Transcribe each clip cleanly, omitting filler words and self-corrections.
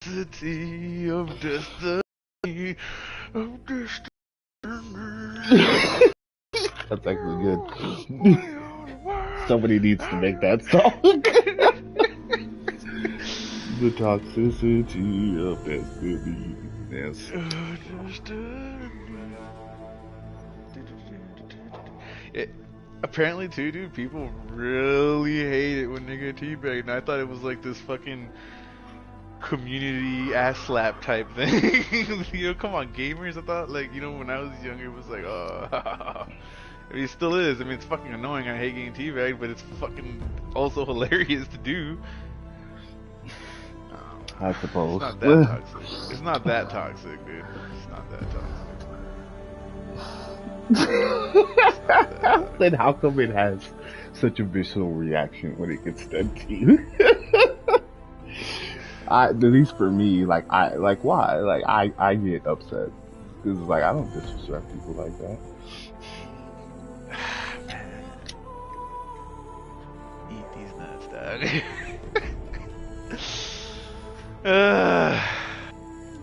City of destiny, of destiny. That's actually good. Somebody needs to make that song. The toxicity of destiny. Yes. Apparently, too, dude, people really hate it when they get teabagged, and I thought it was like this fucking community ass slap type thing. You know, come on, gamers. I thought, like, you know, when I was younger, it was like, oh, I mean, it still is. I mean, it's fucking annoying. I hate getting teabagged, but it's fucking also hilarious to do. I suppose. It's not that toxic. It's not that toxic, dude. It's not that toxic. Then how come it has such a visceral reaction when it gets done to you? At least for me, like why? Like I get upset because like I don't disrespect people like that. Eat these nuts, dog.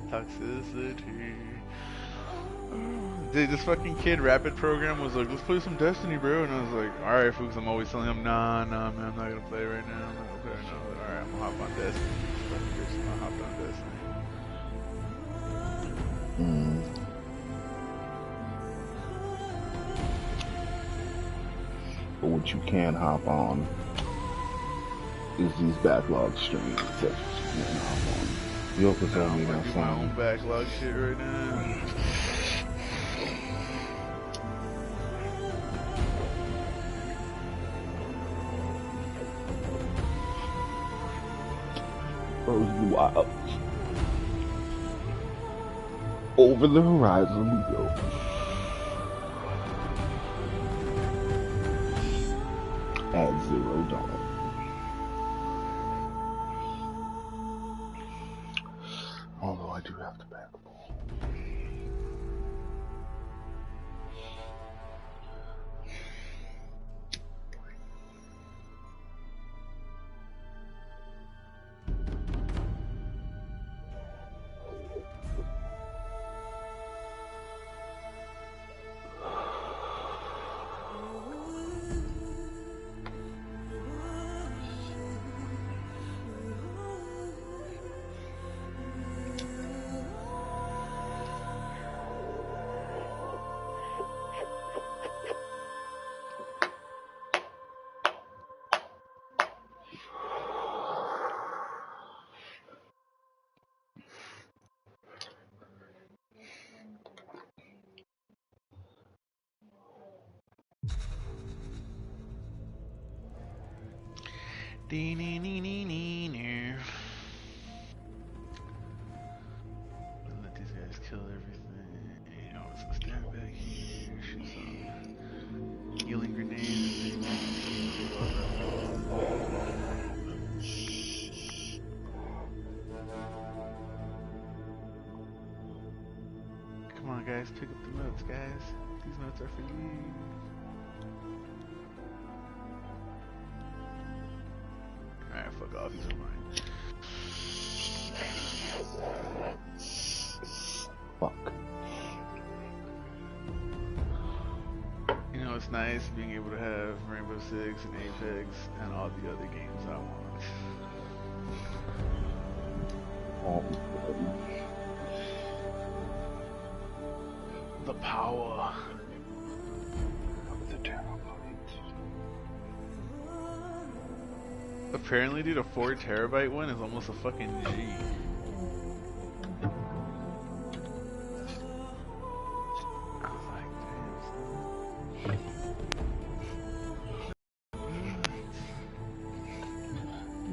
Toxicity. Dude, this fucking kid rapid program was like, let's play some Destiny, bro. And I was like, alright, folks, I'm always telling him, nah, man, I'm not gonna play right now. I'm not gonna play right now. But, alright, I'm gonna hop on Destiny. I hopped on Destiny. But what you can hop on is these backlog streams that you can hop on. Yoko told me that do my own backlog shit right now. Frozen Wilds. Over the horizon we go. At Zero Dawn. Although I do have to back the ball. Let these guys kill everything. You know, let's stand back here. Shoot some healing grenades. Come on, guys, pick up the notes, guys. These notes are for you. Alright, fuck off, these are mine. Fuck. You know, it's nice being able to have Rainbow Six and Apex and all the other games I want. The power of the terabyte. Apparently, dude, a 4 terabyte one is almost a fucking G.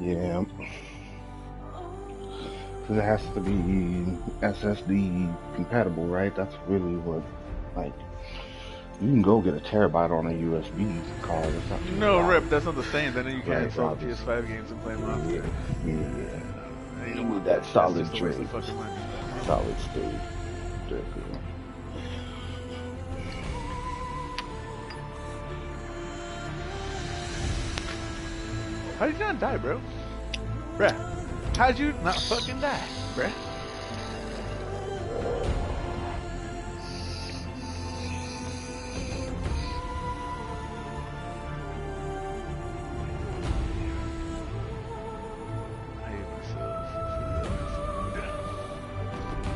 Yeah. Because it has to be SSD compatible, right? That's really what, like, you can go get a terabyte on a USB card. That's not too No, bad. Rip, that's not the same. Then you can't Right, install the obviously. PS5 games and play them off there. Yeah. You You don't want need that solid That's just a waste of drive. fucking money. Solid state. Definitely. How did you not die, bro? Bruh, how'd you not fucking die? bruh. I hate myself for that food.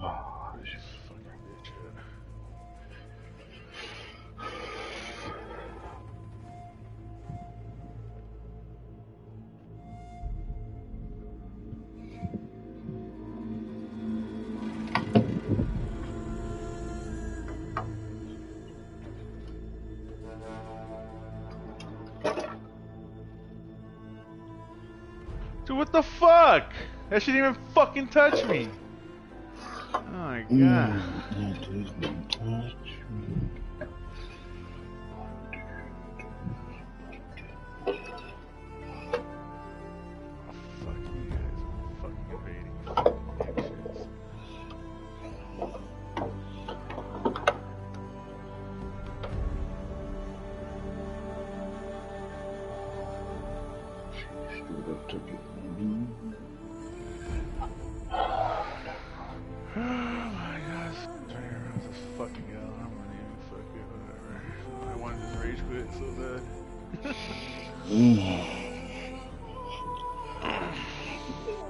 Oh, Where's this fucking bitch at? Dude, what the fuck? That shouldn't even fucking touch me. Oh my god. it doesn't touch me. Oh, fuck you guys. I'm fucking invading. Fucking dipshits. She stood up to me. Oh my god. Turning around this fucking hell. I'm gonna even fuck it. Whatever. I wanted this rage quit so bad.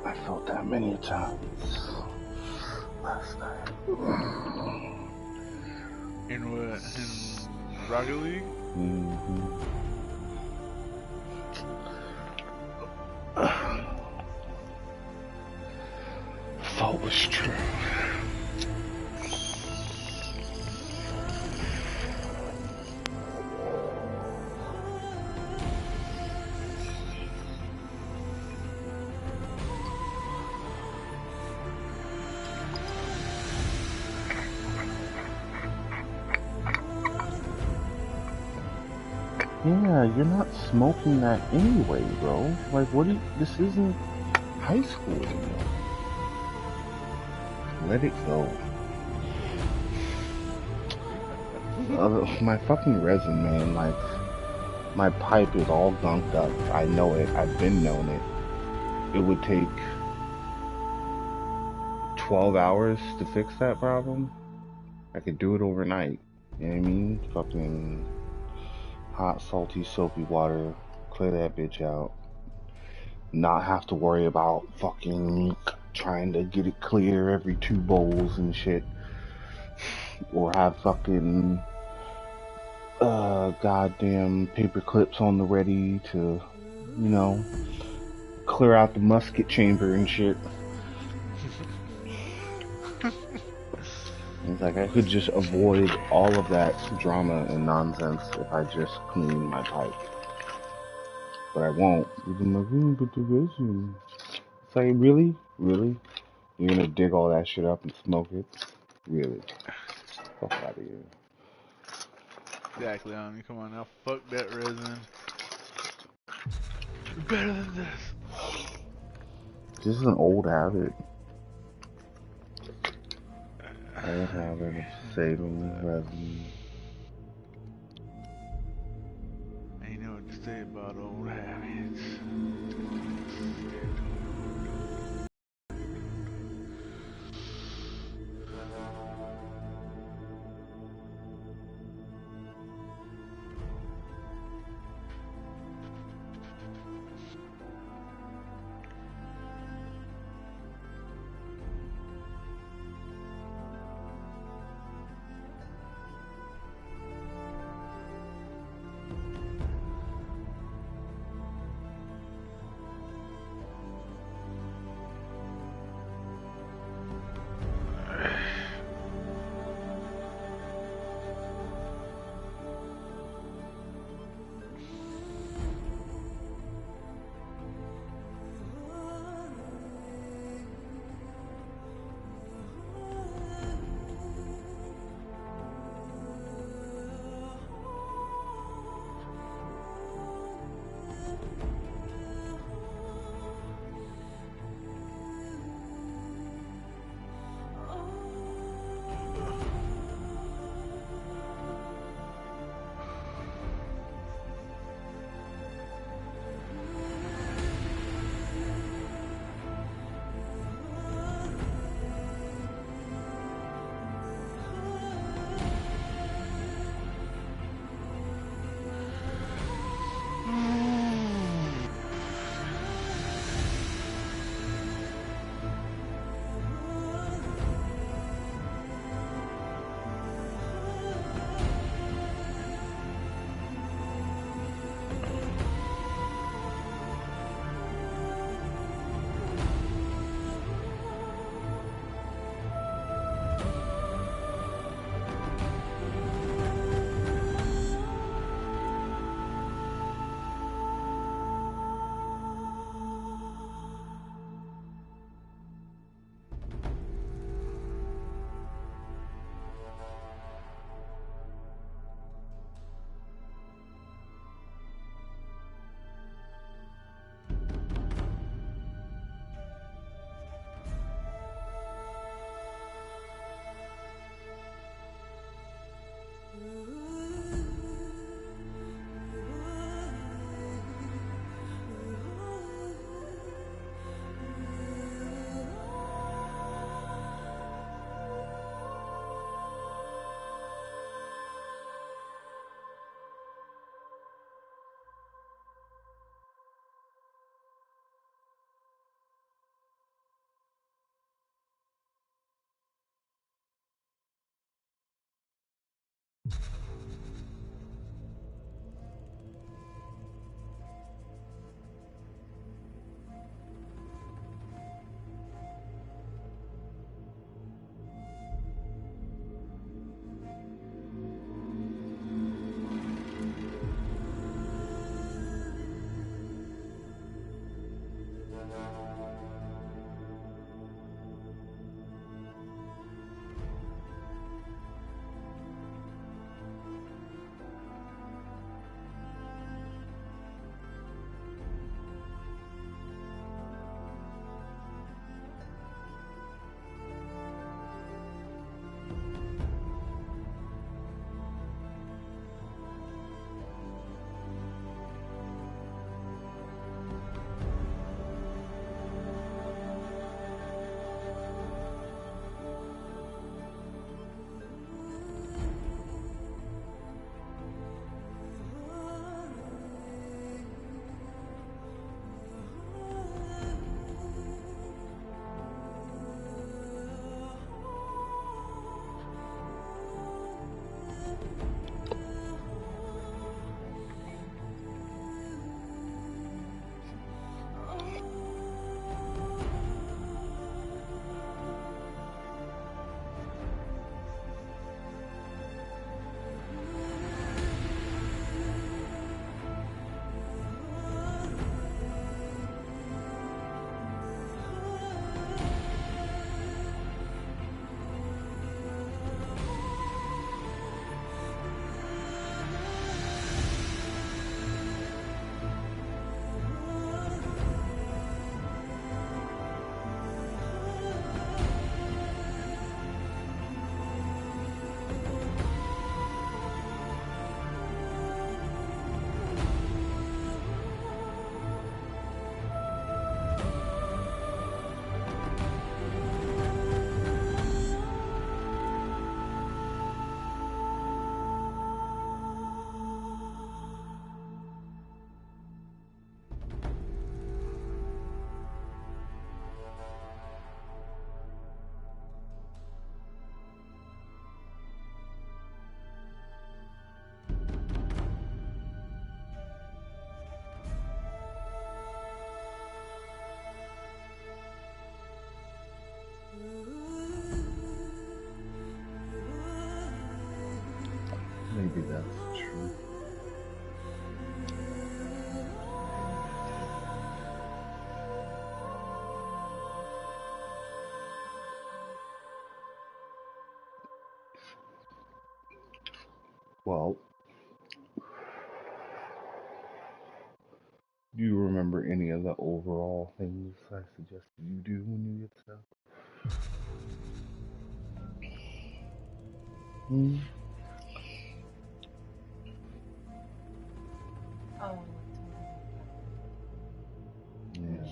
I felt that many times last night. In what? In Rocket League? Thought was true. Yeah, you're not smoking that anyway, bro. Like, what do you, this isn't high school anymore. Let it go. My fucking resin, man, like, my pipe is all gunked up. I know it. I've been known it. It would take 12 hours to fix that problem. I could do it overnight. You know what I mean? Fucking hot, salty, soapy water. Clear that bitch out. Not have to worry about fucking trying to get it clear every 2 bowls and shit. Or have fucking goddamn paper clips on the ready to, you know, clear out the musket chamber and shit. It's like I could just avoid all of that drama and nonsense if I just clean my pipe. But I won't. Even like, but the resin. It's like, really? Really? You're gonna dig all that shit up and smoke it? Really? Fuck out of here. Exactly, homie. Come on now. Fuck that resin. Better than this. This is an old habit. Old habit of saving resin. I know what to say about old habits. Well, do you remember any of the overall things I suggested you do when you get stuck? Hmm? Yeah.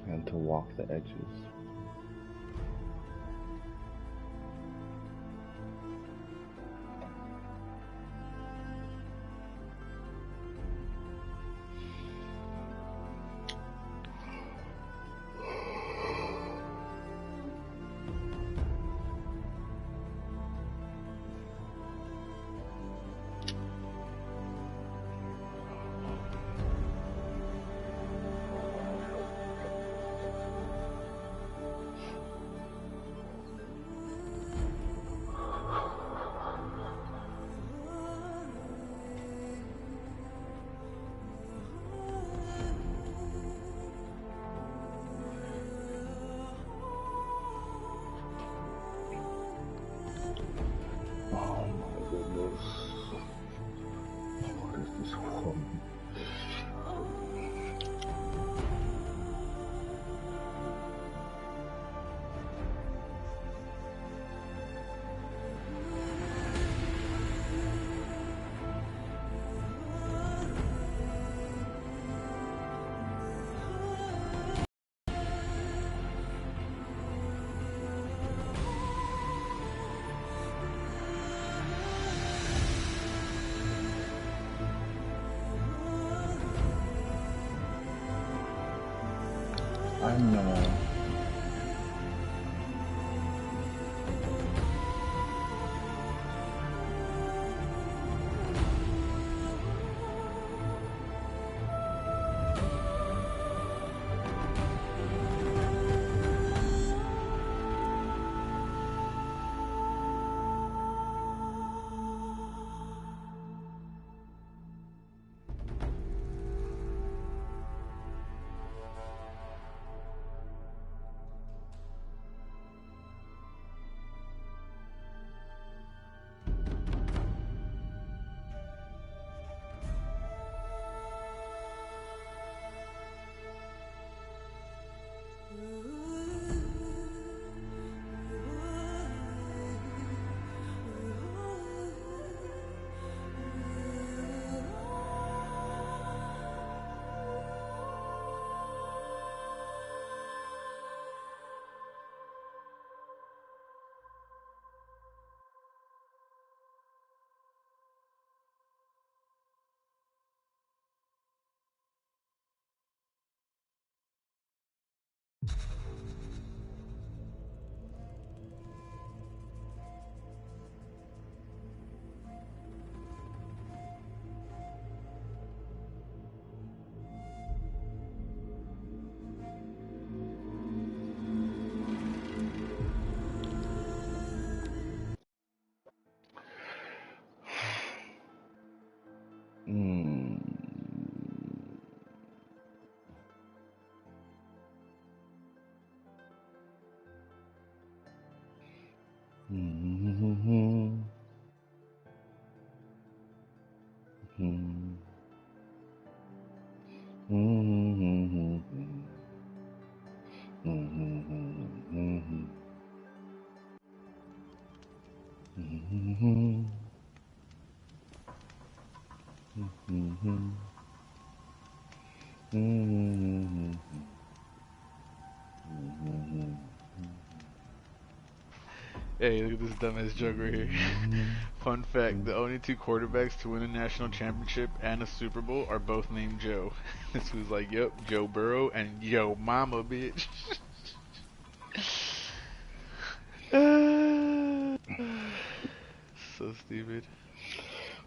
And to walk the edges. Oh my goodness. What is this woman? I'm gonna mm, mm, mm, mm, Hey, look at this dumbass joke right here. Fun fact: the only two quarterbacks to win a national championship and a Super Bowl are both named Joe. This was like, yep, Joe Burrow and Yo Mama, bitch. So stupid.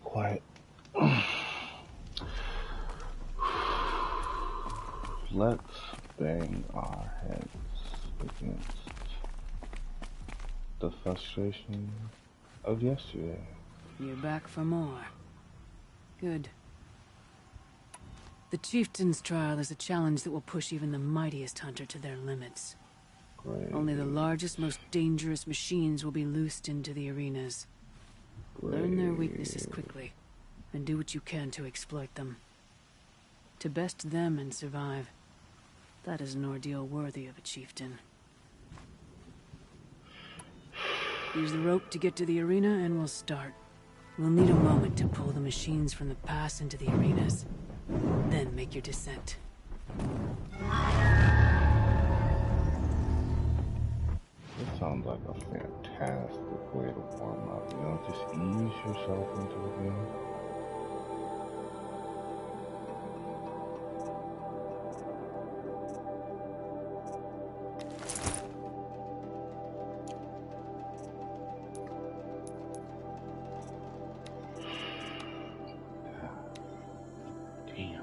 Quiet. Let's bang our heads against the frustration of yesterday. You're back for more. Good. The Chieftain's trial is a challenge that will push even the mightiest hunter to their limits. Great. Only the largest, most dangerous machines will be loosed into the arenas. Learn their weaknesses quickly, and do what you can to exploit them. To best them and survive, that is an ordeal worthy of a chieftain. Use the rope to get to the arena and we'll start. We'll need a moment to pull the machines from the pass into the arenas. Then make your descent. This sounds like a fantastic way to warm up, you know, just ease yourself into the game. Damn.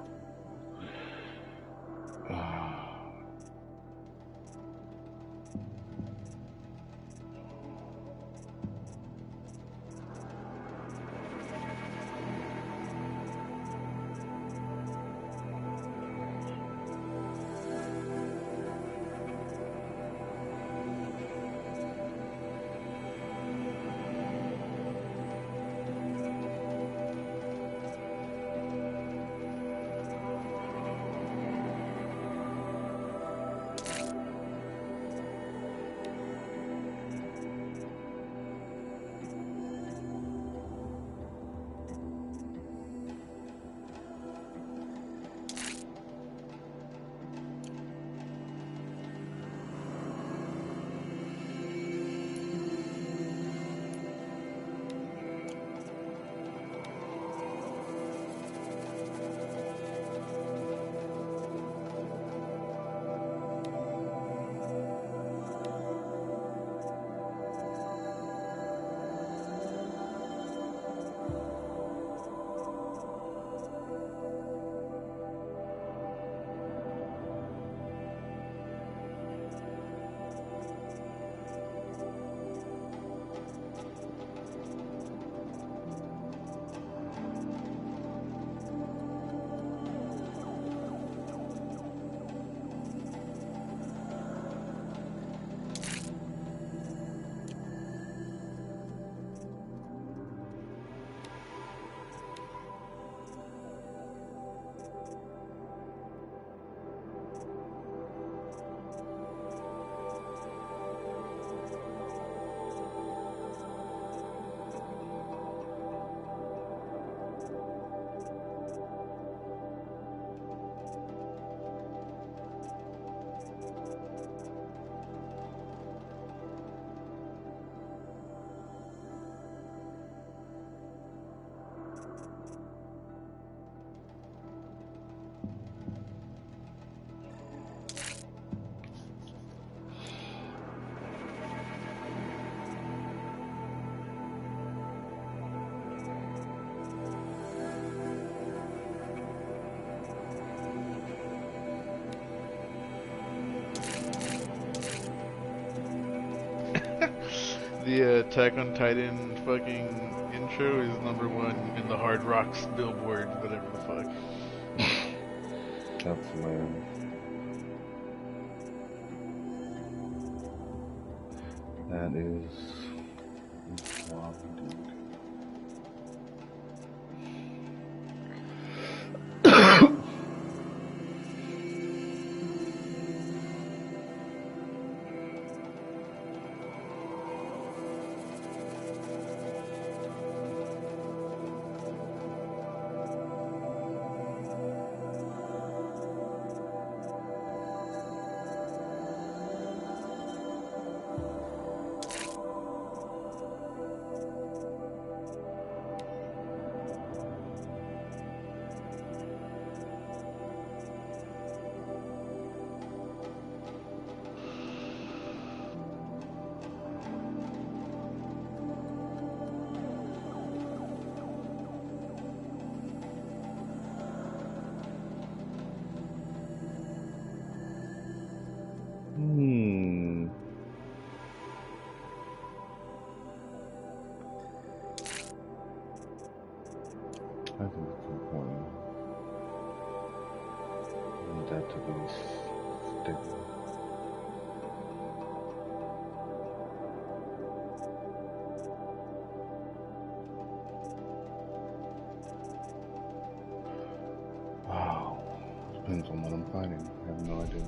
The Attack on Titan fucking intro is #1 in the Hard Rocks Billboard, whatever the fuck. That's hilarious. That is wow, indeed. I think it's important. to this stigma. Wow. Depends on what I'm fighting. I have no idea.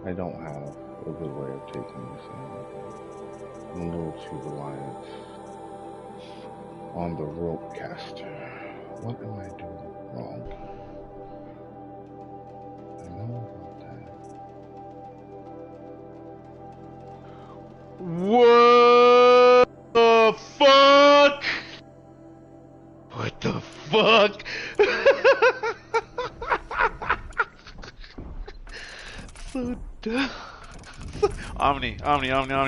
I don't have a good way of taking this in. I'm a little too reliant on the rope caster. What am I doing wrong? I know What the fuck? What the fuck? So dumb. Omni,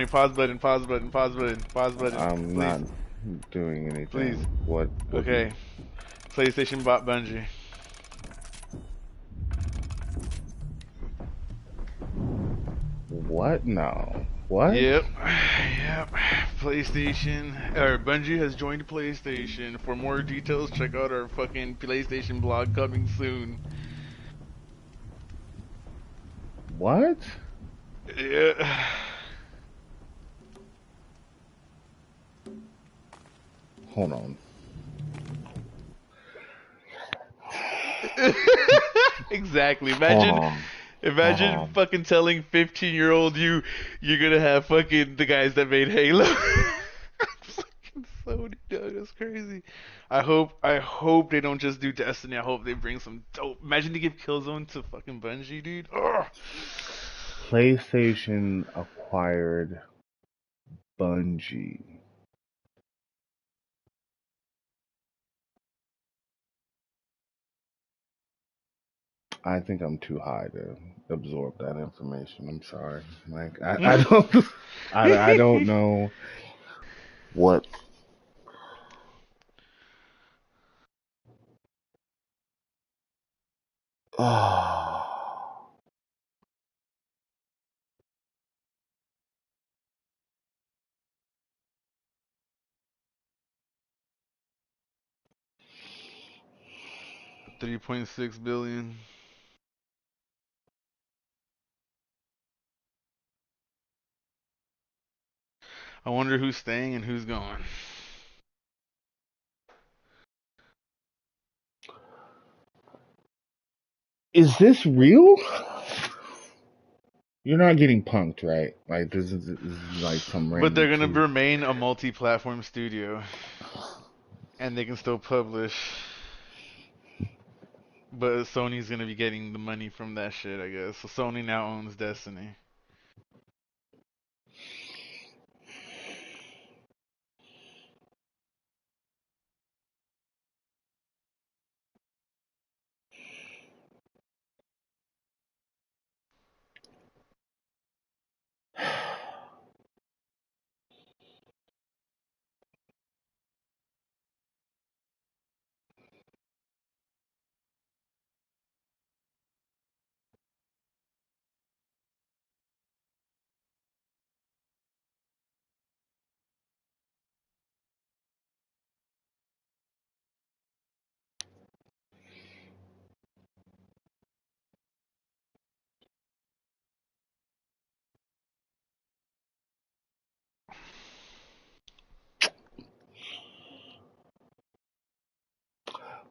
pause button, pause button, pause button, pause button. I'm please. not doing anything. Please. What Okay. PlayStation bought Bungie. What? No. What? Yep. PlayStation, or Bungie has joined PlayStation. For more details, check out our fucking PlayStation blog coming soon. What? Yeah. Hold on. Exactly. Imagine fucking telling 15-year-old you're gonna have fucking the guys that made Halo. Fucking Sony, dog. That's crazy. I hope they don't just do Destiny. I hope they bring some dope. Imagine they give Killzone to fucking Bungie, dude. Ugh. PlayStation acquired Bungie. I think I'm too high to absorb that information. I'm sorry. Like I don't I don't know what oh, 3.6 billion. I wonder who's staying and who's going. is this real? You're not getting punked, right? Like this is like some random But they're gonna tweet. remain a multi-platform studio, and they can still publish. But Sony's gonna be getting the money from that shit, I guess. So Sony now owns Destiny.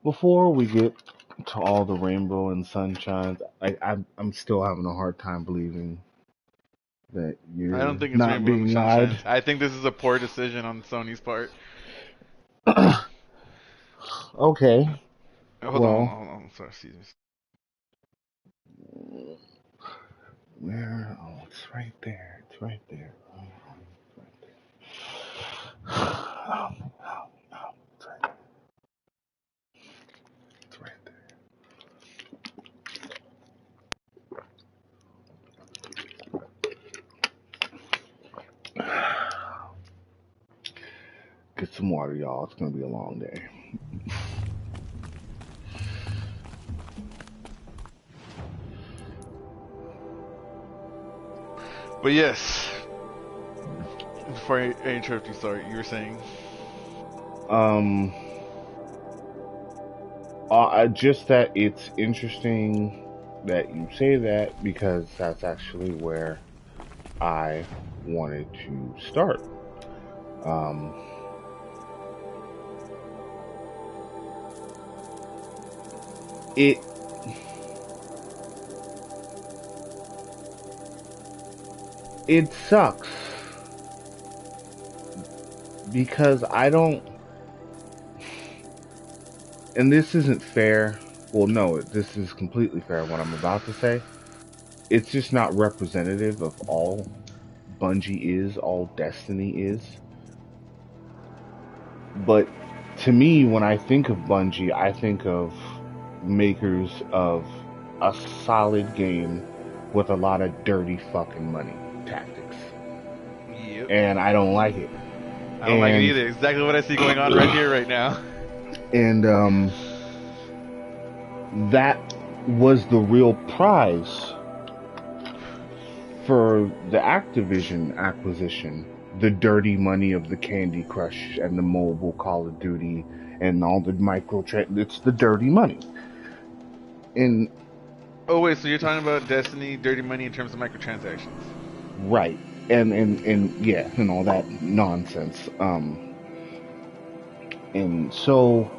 Before we get to all the rainbow and sunshines, I'm still having a hard time believing that I don't you're think it's not Rainbow and being lied. Sunshine. I think this is a poor decision on Sony's part. Okay, Hold on, well, hold on. Sorry, excuse me. where? Oh, it's right there. It's right there. Oh, it's right there. Oh, it's right there. It's right there. Get some water, y'all. It's gonna be a long day. But yes, before I interrupt you, sorry, you were saying. Just that it's interesting that you say that because that's actually where I wanted to start. Um, it it sucks because I don't, and this isn't fair. Well, no, this is completely fair. What I'm about to say, it's just not representative of all Bungie is, all Destiny is. But to me, when I think of Bungie, I think of makers of a solid game with a lot of dirty fucking money tactics. Yep. And I don't like it. I don't like it either. Exactly what I see going on right here, right now. And that was the real prize for the Activision acquisition. The dirty money of the Candy Crush and the mobile Call of Duty and all the it's the dirty money. And oh wait, so you're talking about Destiny dirty money in terms of microtransactions? Right. And yeah, and all that nonsense. And so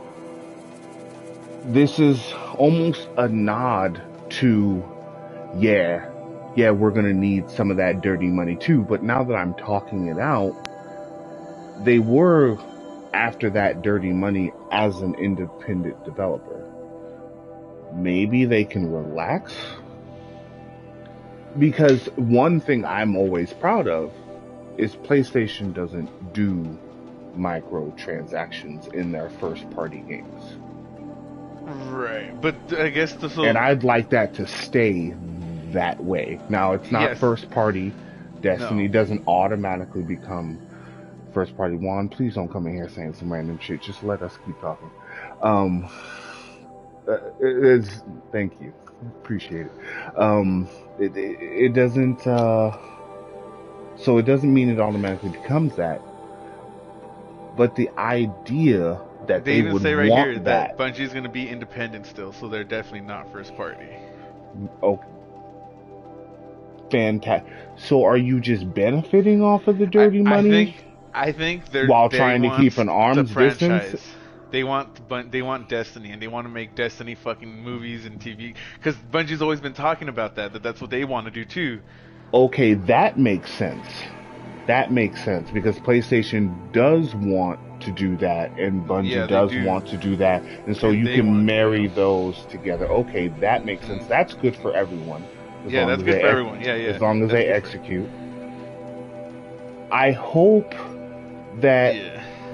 this is almost a nod to yeah, we're gonna need some of that dirty money too, but now that I'm talking it out, they were after that dirty money as an independent developer. Maybe they can relax? Because one thing I'm always proud of is PlayStation doesn't do microtransactions in their first party games. Right, but I guess and I'd like that to stay that way. Now, it's not first party. Destiny doesn't automatically become first party. Juan, please don't come in here saying some random shit. Just let us keep talking. Thank you. Appreciate it. It doesn't, so it doesn't mean it automatically becomes that. But the idea that they even would say right want here that Bungie's going to be independent still, so they're definitely not first party. Okay. Fantastic. So are you just benefiting off of the dirty money? I think they're while trying to keep an arm's distance. They want Destiny, and they want to make Destiny fucking movies and TV. Because Bungie's always been talking about that's what they want to do too. Okay, that makes sense. That makes sense because PlayStation does want to do that, and Bungie does want to do that, and so you can marry those together. Okay, that makes sense. That's good for everyone. Yeah, that's good for everyone. Yeah. As long as they execute. I hope that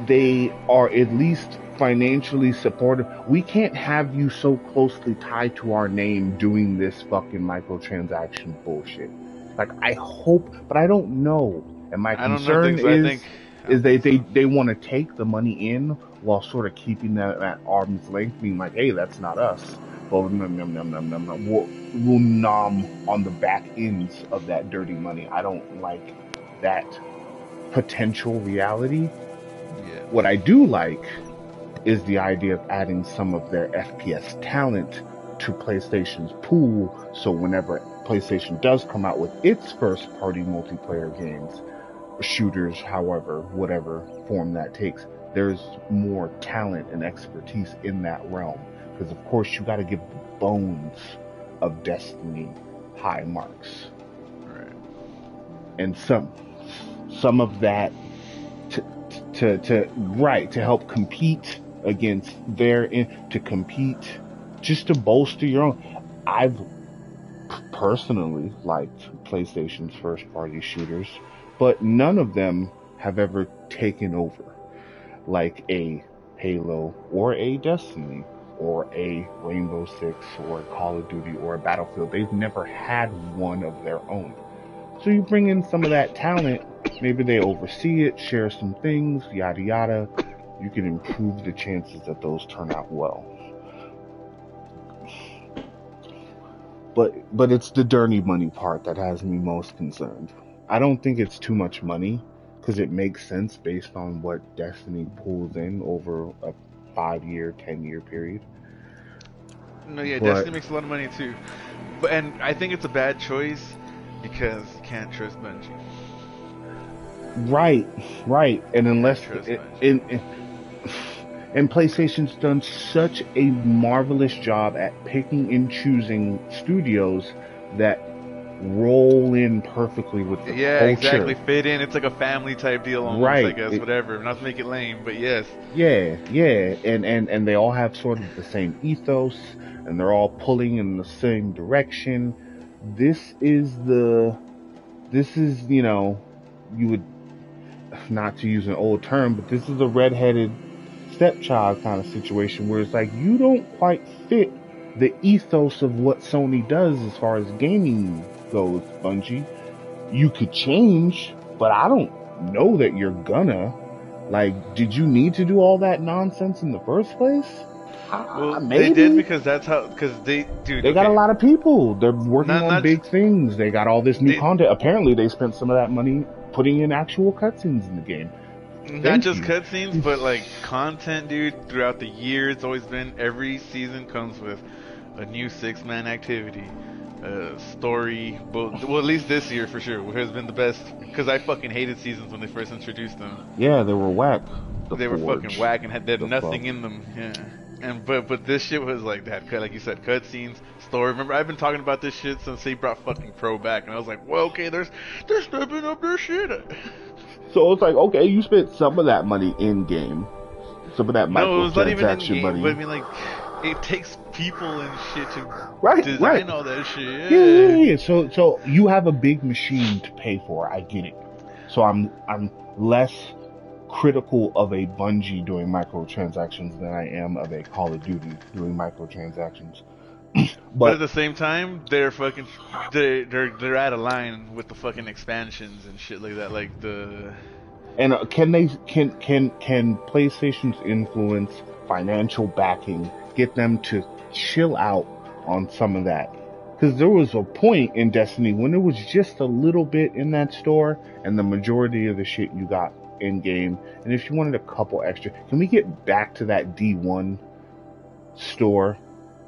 they are at least financially supportive. We can't have you so closely tied to our name doing this fucking microtransaction bullshit. Like, I hope, but I don't know. And my concern is they want to take the money in while sort of keeping that at arm's length, being like, hey, that's not us. But we'll nom on the back ends of that dirty money. I don't like that potential reality. Yeah. What I do like is the idea of adding some of their FPS talent to PlayStation's pool, so whenever PlayStation does come out with its first party multiplayer games, shooters, however, whatever form that takes, there's more talent and expertise in that realm. Because of course you got to give the bones of Destiny high marks. Right. And some of that to help compete against to compete just to bolster your own. I've personally liked PlayStation's first party shooters, but none of them have ever taken over like a Halo or a Destiny or a Rainbow Six or a Call of Duty or a Battlefield. They've never had one of their own. So you bring in some of that talent, maybe they oversee it, share some things, yada yada. You can improve the chances that those turn out well. But it's the dirty money part that has me most concerned. I don't think it's too much money because it makes sense based on what Destiny pulls in over a 5-year, 10-year period. No, yeah, But Destiny makes a lot of money too, and I think it's a bad choice because you can't trust Bungie. right, and unless Trust it, Bungie. and PlayStation's done such a marvelous job at picking and choosing studios that roll in perfectly with the Yeah, culture. exactly. Fit in. It's like a family type deal almost, I Right. guess. Whatever. Not to make it lame, but yes. Yeah, and they all have sort of the same ethos, and they're all pulling in the same direction. This is you know, you would, not to use an old term, but this is a redheaded stepchild kind of situation where it's like you don't quite fit the ethos of what Sony does as far as gaming goes, Bungie. You could change, but I don't know that you're gonna. Like, did you need to do all that nonsense in the first place? Well, they did Maybe. because that's how. Because dude. They got a Okay, lot of people. They're working on not big things. They got all this new they, content. Apparently, they spent some of that money putting in actual cutscenes in the game. not Thank just you. cutscenes, but like content, dude. Throughout the year, it's always been every season comes with a new 6-man activity, story. Well, at least this year for sure has been the best. Because I fucking hated seasons when they first introduced them. Yeah, they were whack. The They were fucking Forge. whack and had The nothing fuck. in them. Yeah. And but this shit was like that, like you said, cutscenes, story. Remember, I've been talking about this shit since they brought fucking Pro back, and I was like, well, okay, they're stepping up their shit. So it's like, okay, you spent some of that money in game, some of that No, it was not even in microtransaction game, but I money. mean, like, it takes people and shit to Right. design all that shit. Yeah. So you have a big machine to pay for. I get it. So I'm less critical of a Bungie doing microtransactions than I am of a Call of Duty doing microtransactions. But at But the same time, they're fucking they're out of line with the fucking expansions and shit like that. Like the and can PlayStation's influence, financial backing, get them to chill out on some of that? Because there was a point in Destiny when it was just a little bit in that store, and the majority of the shit you got in game. And if you wanted a couple extra, can we get back to that D1 store,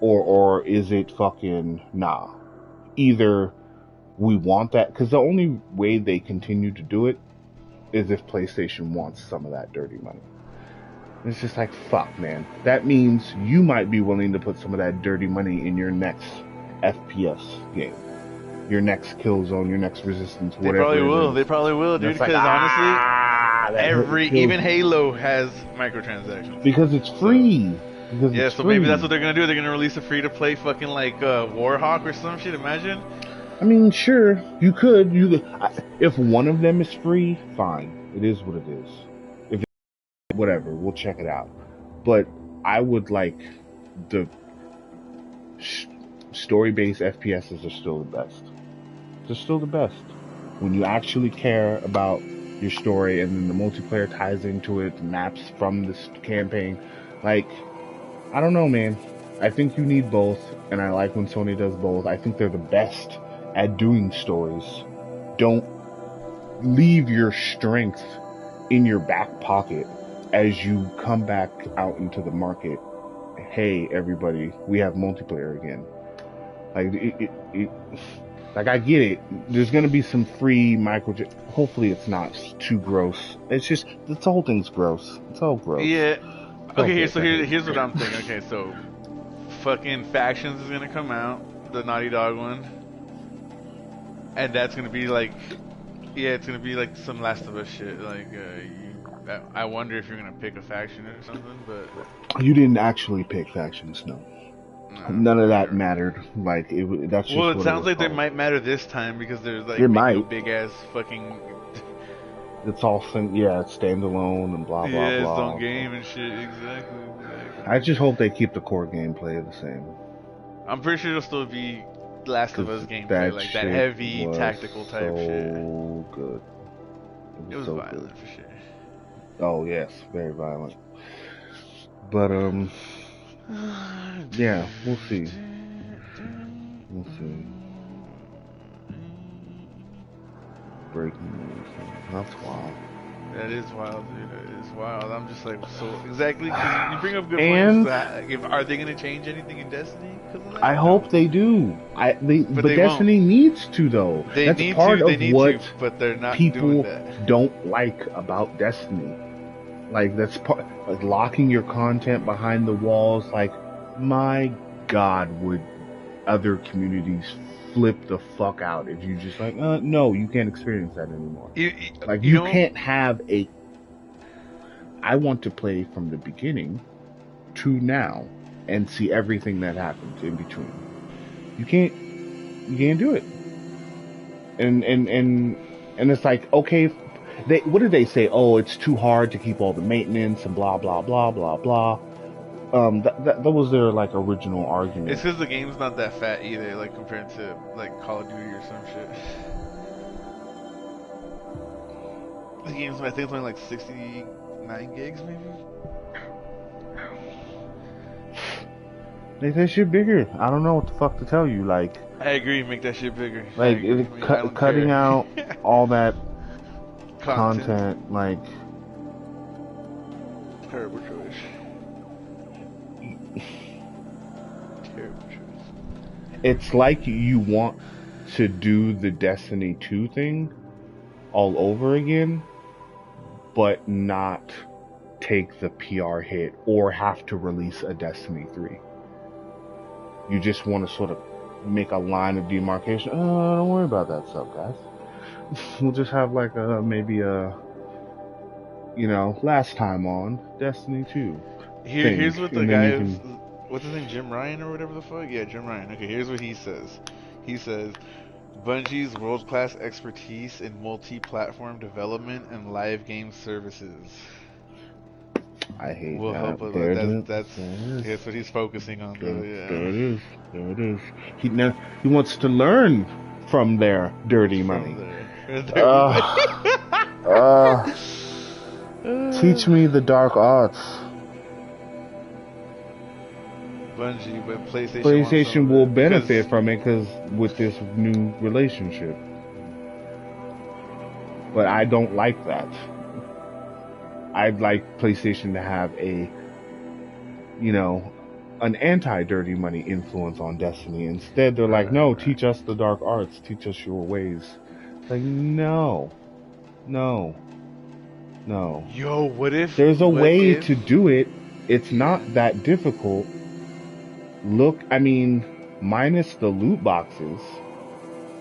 or is it fucking nah? Either we want that, because the only way they continue to do it is if PlayStation wants some of that dirty money. It's just like, fuck, man. That means you might be willing to put some of that dirty money in your next FPS game, your next Killzone, your next Resistance, they whatever probably it will. is. They probably will, And dude. it's like, Because honestly, that kills even me. Halo has microtransactions. Because it's free. Because Yeah, it's so free. maybe that's what they're gonna do. They're gonna release a free to play fucking like Warhawk or some shit. Imagine. I mean, sure, you could. If one of them is free, fine. It is what it is. If it's whatever, we'll check it out. But I would like the story-based FPSs are still the best. They're still the best. When you actually care about your story and then the multiplayer ties into it, the maps from this campaign, like, I don't know, man. I think you need both, and I like when Sony does both. I think they're the best at doing stories. Don't leave your strength in your back pocket as you come back out into the market. Hey, everybody, we have multiplayer again. Like, like, I get it. There's gonna be some free hopefully it's not too gross. It's just, the whole thing's gross. It's all gross. Yeah. Okay. Here's what Okay. I'm thinking. Okay, so fucking Factions is gonna come out, the Naughty Dog one, and that's gonna be like, yeah, it's gonna be like some Last of Us shit. Like, I wonder if you're gonna pick a faction or something, but You didn't actually pick Factions, no. no, None of that sure. mattered. Like, that's just Well, it what sounds like they called. might matter this time because there's like It making a might. big ass fucking It's all it's standalone and blah blah yeah, its blah. own game and shit. Exactly. I just hope they keep the core gameplay the same. I'm pretty sure it'll still be Last of Us gameplay, like that shit heavy was tactical type shit. So good. It was so violent good. for sure. Oh yes, very violent. But yeah, we'll see. We'll see. breaking news. That's wild. That is wild, dude. That is wild. I'm just like, so exactly, because you bring up good And points. Are they gonna change anything in Destiny because of that? I hope they do. But they Destiny won't. needs to though. They That's need part to. They of need what to, but they're not people doing that. don't like about Destiny. Like that's part, like locking your content behind the walls. Like, my God, would other communities flip the fuck out if you just like, no, you can't experience that anymore. Like you can't have a. I want to play from the beginning to now and see everything that happens in between. You can't do it. And it's like, okay, what did they say? Oh, it's too hard to keep all the maintenance and blah blah blah blah blah. That was their like original argument. It's because the game's not that fat either, like compared to like Call of Duty or some shit. The game's, I think it's only like 69 gigs maybe. Make that shit bigger. I don't know what the fuck to tell you. Like, I agree, make that shit bigger. Like, cutting out all that content, like, terrible choice. Terrible choice. It's like you want to do the Destiny 2 thing all over again, but not take the PR hit or have to release a Destiny 3. You just want to sort of make a line of demarcation. Oh, don't worry about that stuff, guys. We'll just have like maybe a, last time on Destiny 2. Here's what the guy is, what's his name, Jim Ryan or whatever the fuck? Yeah, Jim Ryan. Okay, here's what he says. He says, Bungie's world-class expertise in multi-platform development and live game services. I hate will that. Help that's what he's focusing on. There it is. He wants to learn from their dirty money. Teach me the dark arts. Bungie, but PlayStation will benefit from it because with this new relationship. But I don't like that. I'd like PlayStation to have an anti-dirty money influence on Destiny. Instead, they're like, no, teach us the dark arts, teach us your ways. Like, no. Yo, what if there's a way to do it? It's not that difficult. Look, minus the loot boxes.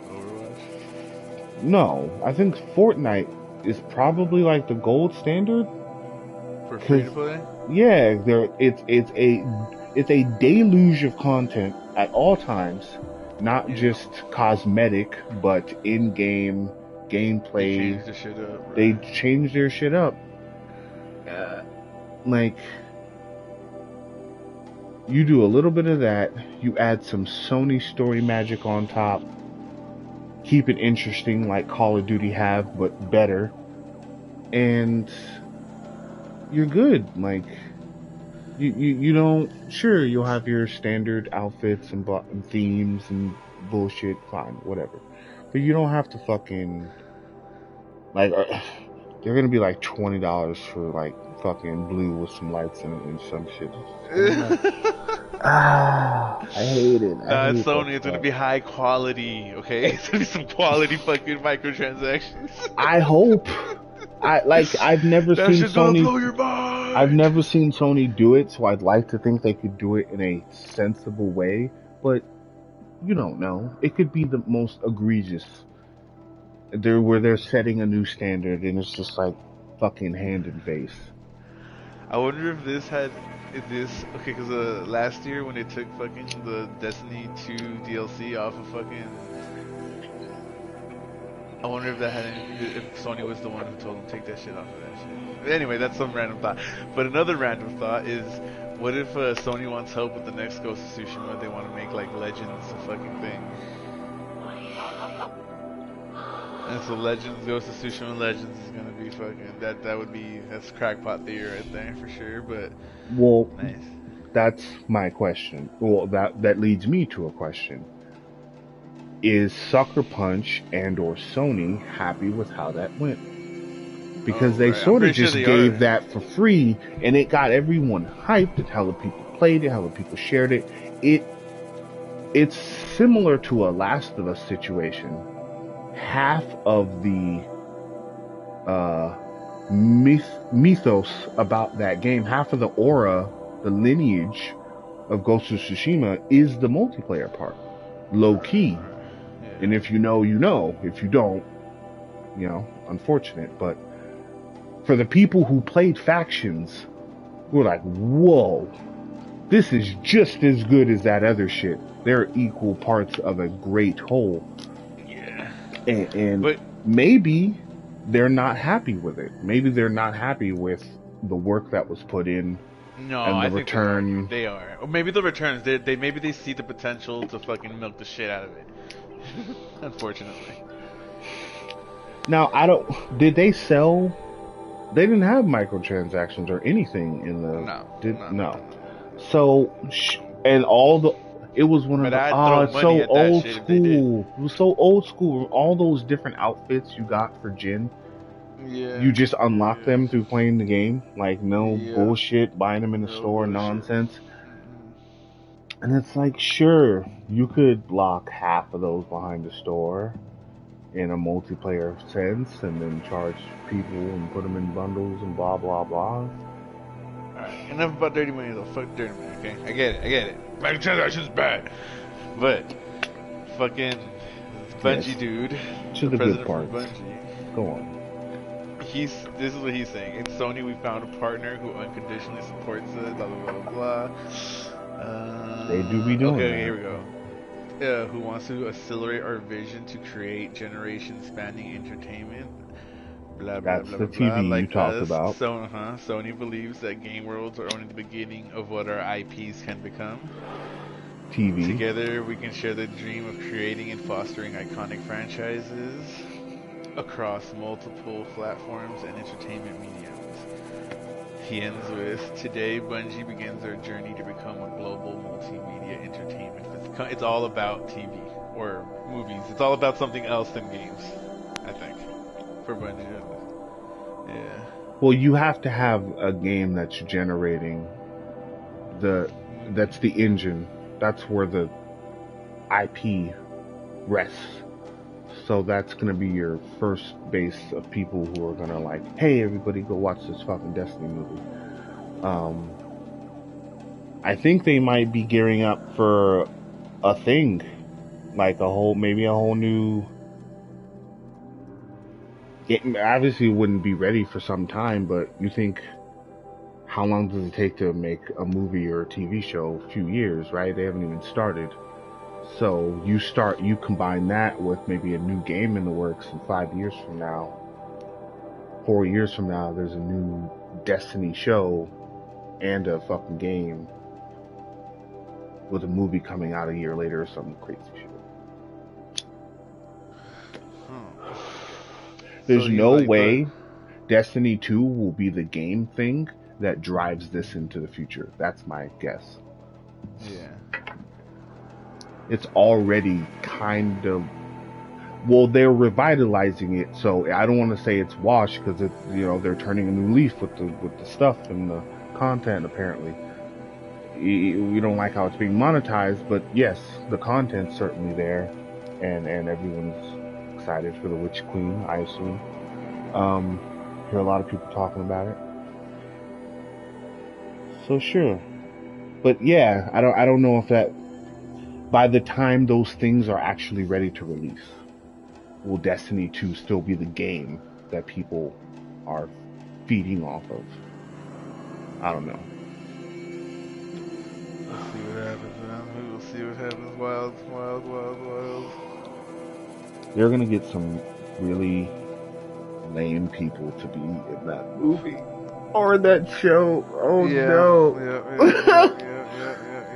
Overwatch? No, I think Fortnite is probably like the gold standard. For free to play? Yeah, it's a deluge of content at all times, not just cosmetic, but in-game gameplay. They changed their shit up. Right? They changed their shit up. You do a little bit of that, you add some Sony story magic on top, keep it interesting like Call of Duty have, but better, and you're good. Like, you don't, sure, you'll have your standard outfits and themes and bullshit, fine, whatever. But you don't have to fucking, like, they're gonna be like $20 for like fucking blue with some lights in it and some shit. I hate it. It's Sony. It's gonna be high quality, okay? It's gonna be some quality fucking microtransactions. I hope. I've never seen Sony. Blow your mind. I've never seen Sony do it, so I'd like to think they could do it in a sensible way. But you don't know. It could be the most egregious. Where they're setting a new standard, and it's just like fucking hand in face. I wonder if this had okay, because last year when they took fucking the Destiny 2 DLC off of fucking, I wonder if that had if Sony was the one who told them to take that shit off of that shit. Anyway, that's some random thought. But another random thought is, what if Sony wants help with the next Ghost of Tsushima? They want to make like Legends a fucking thing. And so Ghost of Tsushima Legends is gonna be fucking, that's crackpot theory right there for sure, but nice. That's my question. Well, that leads me to a question. is Sucker Punch and or Sony happy with how that went? Because they right. sort of Sure just they gave are. that for free, and it got everyone hyped at how the people played it, how the people shared it. It's similar to a Last of Us situation. Half of the mythos about that game, half of the aura, the lineage of Ghost of Tsushima is the multiplayer part, low key. Yeah. And if you know, you know. If you don't, you know, unfortunate. But for the people who played factions, we're like, whoa, this is just as good as that other shit. They're equal parts of a great whole. Yeah. And But maybe they're not happy with it. Maybe they're not happy with the work that was put in. no, And the I think return. they are. Or maybe the returns. They maybe they see the potential to fucking milk the shit out of it. Unfortunately. Now, did they sell? They didn't have microtransactions or anything in the. No. So, and it was one of the. It's so old school. It was so old school. All those different outfits you got for Jin. Yeah. You just unlock them through playing the game. Like, no bullshit, buying them in the store, bullshit. nonsense. And it's like, sure, you could lock half of those behind the store in a multiplayer sense and then charge people and put them in bundles and blah, blah, blah. Alright, enough about dirty money though. Fuck dirty money, okay? I get it. Microtransactions bad. But, fucking Bungie dude. To the good parts. Bungie, go on. This is what he's saying. In Sony, we found a partner who unconditionally supports us, blah, blah, blah, blah. They do be doing okay, that. here we go. Who wants to accelerate our vision to create generation-spanning entertainment. Blah, blah, That's blah, the blah, TV blah, you like talked us. about. Sony believes that game worlds are only the beginning of what our IPs can become. TV. Together, we can share the dream of creating and fostering iconic franchises across multiple platforms and entertainment mediums. He ends with, today Bungie begins their journey to become a global multimedia entertainment. It's all about TV or movies. It's all about something else than games, I think, for Bungie. Yeah. Well, you have to have a game that's generating that's the engine. That's where the IP rests. So that's going to be your first base of people who are going to like, hey, everybody go watch this fucking Destiny movie. I think they might be gearing up for a thing, like maybe a whole new. It obviously wouldn't be ready for some time, but you think, how long does it take to make a movie or a TV show? A few years, right? They haven't even started. So you combine that with maybe a new game in the works, and 5 years from now, 4 years from now, there's a new Destiny show and a fucking game with a movie coming out a year later or some crazy shit. There's no way Destiny 2 will be the game thing that drives this into the future. That's my guess. Yeah. It's already kind of, well, they're revitalizing it, so I don't want to say it's washed because they're turning a new leaf with the stuff and the content. Apparently, we don't like how it's being monetized, but yes, the content's certainly there, and everyone's excited for the Witch Queen, I assume. Hear a lot of people talking about it, so sure, but yeah, I don't know if that. By the time those things are actually ready to release, will Destiny 2 still be the game that people are feeding off of? I don't know. Let's see what happens, man. We'll see what happens. Wild. They're gonna get some really lame people to be in that movie or that show. Oh no.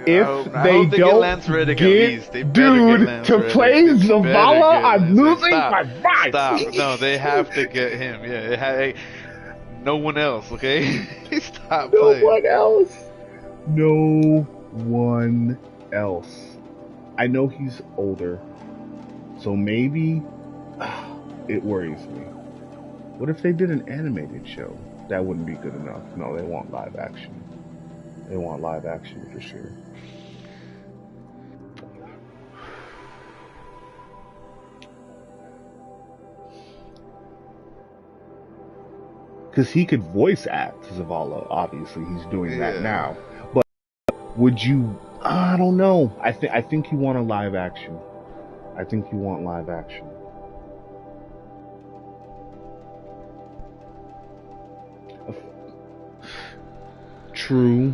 If they don't get dude to play Zavala, I'm losing my mind. Stop. No, they have to get him. Yeah. No one else, okay? Stop playing. No one else. I know he's older, So maybe it worries me. What if they did an animated show? That wouldn't be good enough. No, they want live action. They want live action for sure. Because he could voice act Zavala. Obviously, he's doing that now. But would you? I don't know. I think you want a live action. I think you want live action. True.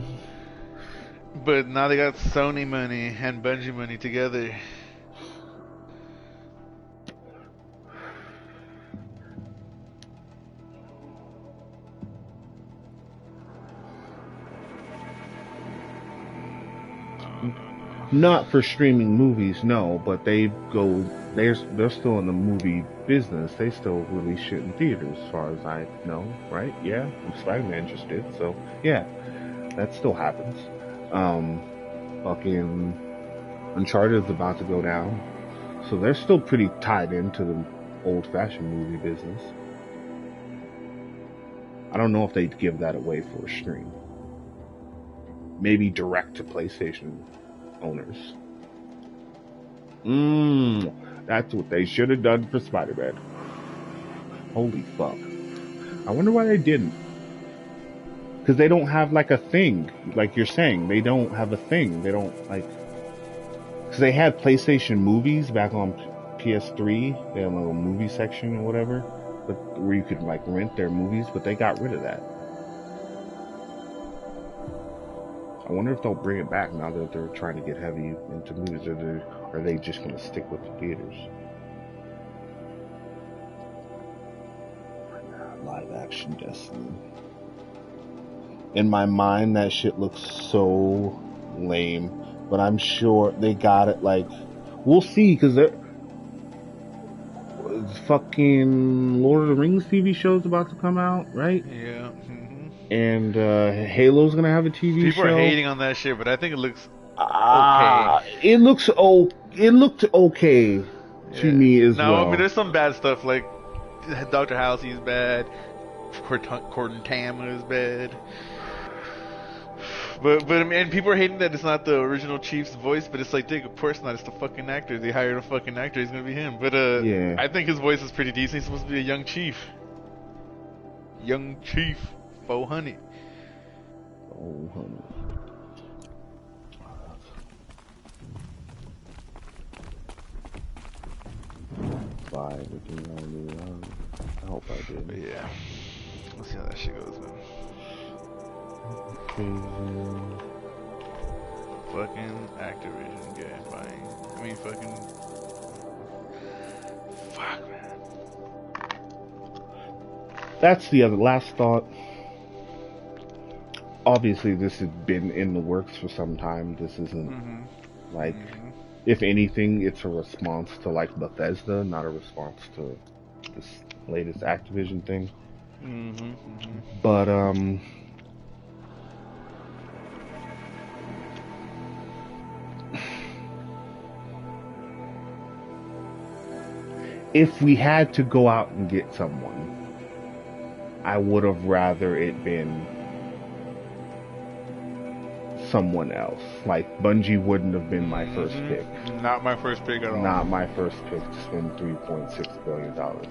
But now they got Sony money and Bungie money together. Not for streaming movies, no, but they're still in the movie business. They still release shit in theaters, as far as I know, right? Yeah, Spider-Man just did, so yeah, that still happens. Fucking Uncharted is about to go down, so they're still pretty tied into the old-fashioned movie business. I don't know if they'd give that away for a stream. Maybe direct to PlayStation owners. That's what they should have done for Spider-Man. Holy fuck. I wonder why they didn't. Because they don't have like a thing. Like you're saying, they don't have a thing. They don't like... Because they had PlayStation movies back on PS3. They had a little movie section or whatever. But where you could like rent their movies, but they got rid of that. I wonder if they'll bring it back now that they're trying to get heavy into movies, or are they just going to stick with the theaters? Live action Destiny. In my mind, that shit looks so lame, but I'm sure they got it. Like, we'll see, because fucking Lord of the Rings TV show's about to come out, right? Yeah. And Halo's gonna have a TV show. People are hating on that shit, but I think it looks okay. It looked okay to me as well. No, I mean there's some bad stuff like Dr. Halsey's bad, Cortana is bad. But I mean, people are hating that it's not the original Chief's voice, but it's like, dude, of course not. It's the fucking actor. They hired a fucking actor. He's gonna be him. But yeah. I think his voice is pretty decent. He's supposed to be a young Chief. Young Chief. 400. 400. Buy everything I do. I hope I did. But yeah. Let's see how that shit goes, man. Crazy. Fucking Activision getting buying. I mean, fucking. Fuck, man. That's the other last thought. Obviously, this has been in the works for some time. This isn't like, if anything, it's a response to like Bethesda, not a response to this latest Activision thing. But if we had to go out and get someone, I would have rather it been someone else. Like, Bungie wouldn't have been my first pick. Not my first pick at all. Not my first pick to spend $3.6 billion on.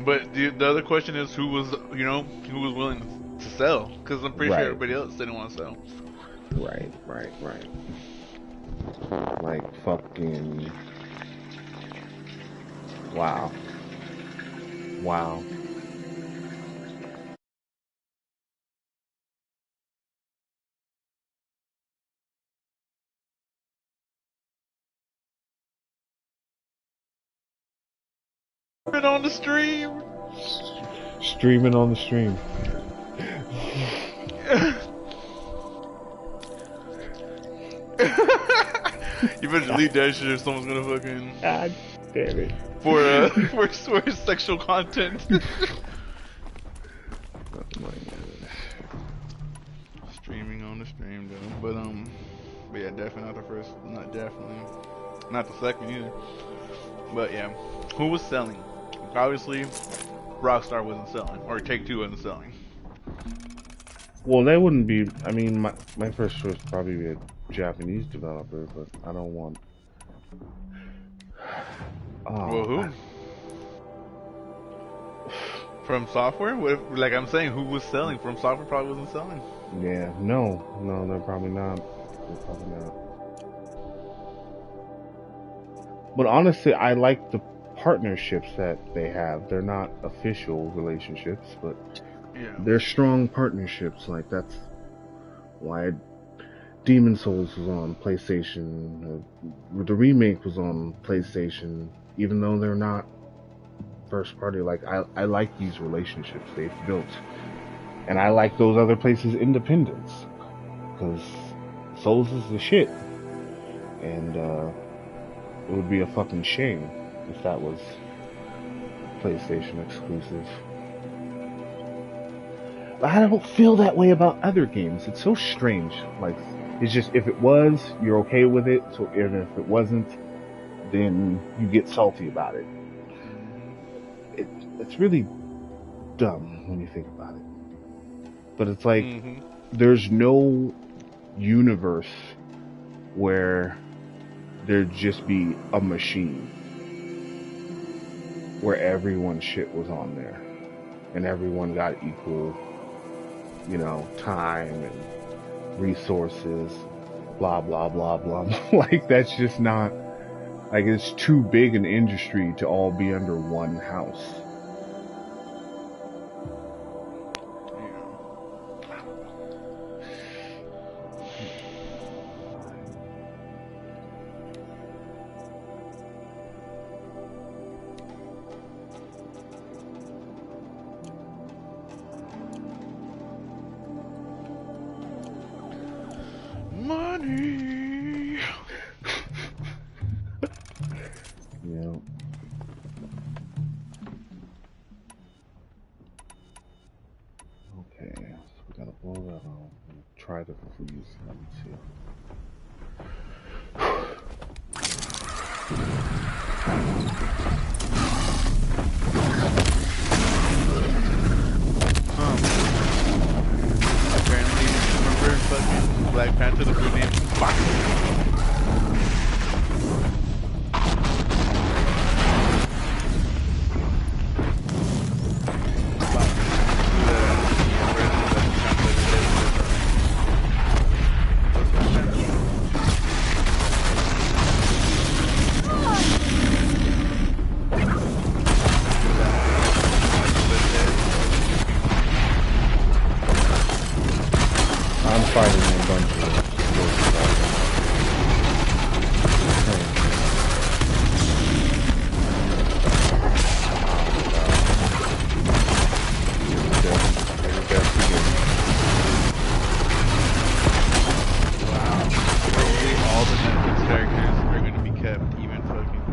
But the other question is who was willing to sell? Because I'm pretty sure everybody else didn't want to sell. Right. Like, fucking... Wow. On the stream. Streaming on the stream. You better delete that shit or someone's gonna fucking... God damn it. For sexual content. Oh my God. Streaming on the stream though. But yeah, definitely not the first. Not definitely. Not the second either. But yeah, who was selling? Obviously, Rockstar wasn't selling, or Take-Two wasn't selling. Well, they wouldn't be. I mean, my first choice would probably be a Japanese developer, but I don't want. Well, who? From Software? What if, like I'm saying, who was selling? From Software probably wasn't selling. Yeah, no, they're probably not. They're probably not. But honestly, I like the partnerships that they have. They're not official relationships, but Yeah. they're strong partnerships. Like that's why Demon Souls was on PlayStation. The remake was on PlayStation, even though they're not first party. Like I like these relationships they've built, and I like those other places' independence because Souls is the shit, and it would be a fucking shame if that was PlayStation exclusive. But I don't feel that way about other games. It's so strange. Like, it's just, if it was, you're okay with it. So if it wasn't, then you get salty about it. It's really dumb when you think about it. But it's like, there's no universe where there'd just be a machine where everyone's shit was on there and everyone got equal, time and resources, blah blah blah blah. Like, that's just not, like, it's too big an industry to all be under one house. Money. Yeah. Okay, so we gotta blow that out. Try to freeze. Let me see. Apparently, remember fucking Black Panther, the blue name? Fuck. I'm fighting a bunch of All the Netflix characters are going to be kept, even fucking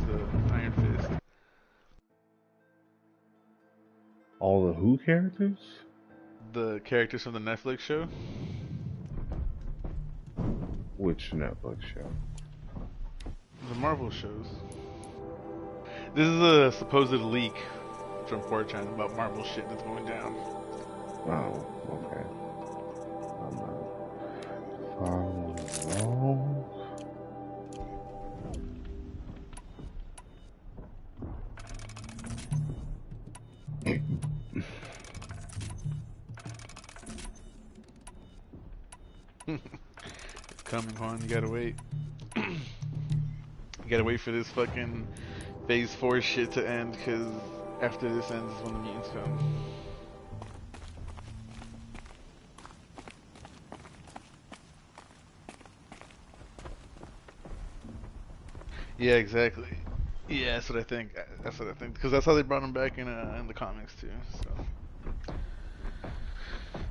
the Iron Fist. all the Who characters? The characters from the Netflix show. Which Netflix show? The Marvel shows. This is a supposed leak from 4chan about Marvel shit that's going down. Oh, okay. I'm not following along. It's coming, Juan. You gotta wait. You gotta wait for this fucking Phase 4 shit to end, because after this ends is when the mutants come. Yeah, exactly. Yeah, that's what I think. That's what I think. Because that's how they brought him back in the comics too. So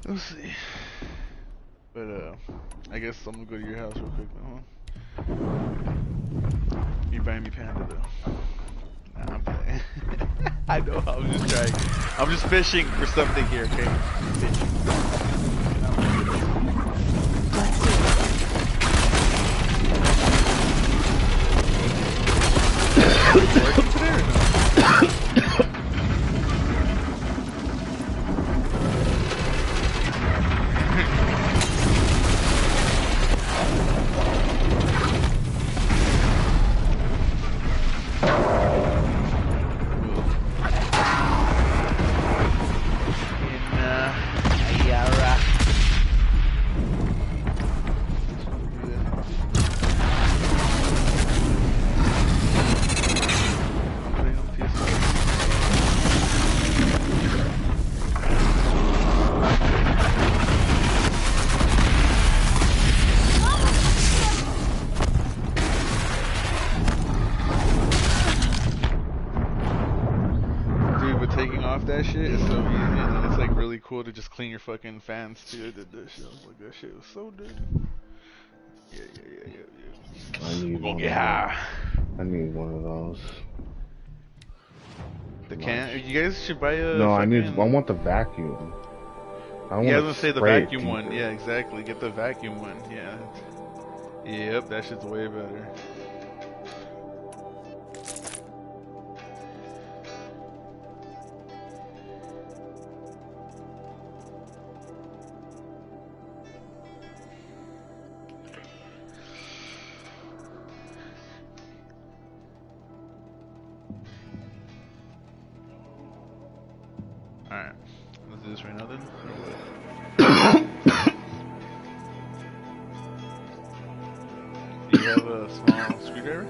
we'll see. But I guess I'm gonna go to your house real quick now. Huh? You buying me Panda though? Nah, I'm playing. I know. I'm just trying. I'm just fishing for something here. Okay. Fishing. Working today or no? Taking off that shit is so easy, and then it's like really cool to just clean your fucking fans too. I did this shit. I was like, that shit was so dirty. Yeah. I need one. Yeah. I need one of those. The can? You guys should buy a. No, fucking... I want the vacuum. I was gonna say the vacuum one. Yeah, exactly. Get the vacuum one. Yeah. Yep, that shit's way better. Alright, let's do this right now then. Do you have a small screwdriver?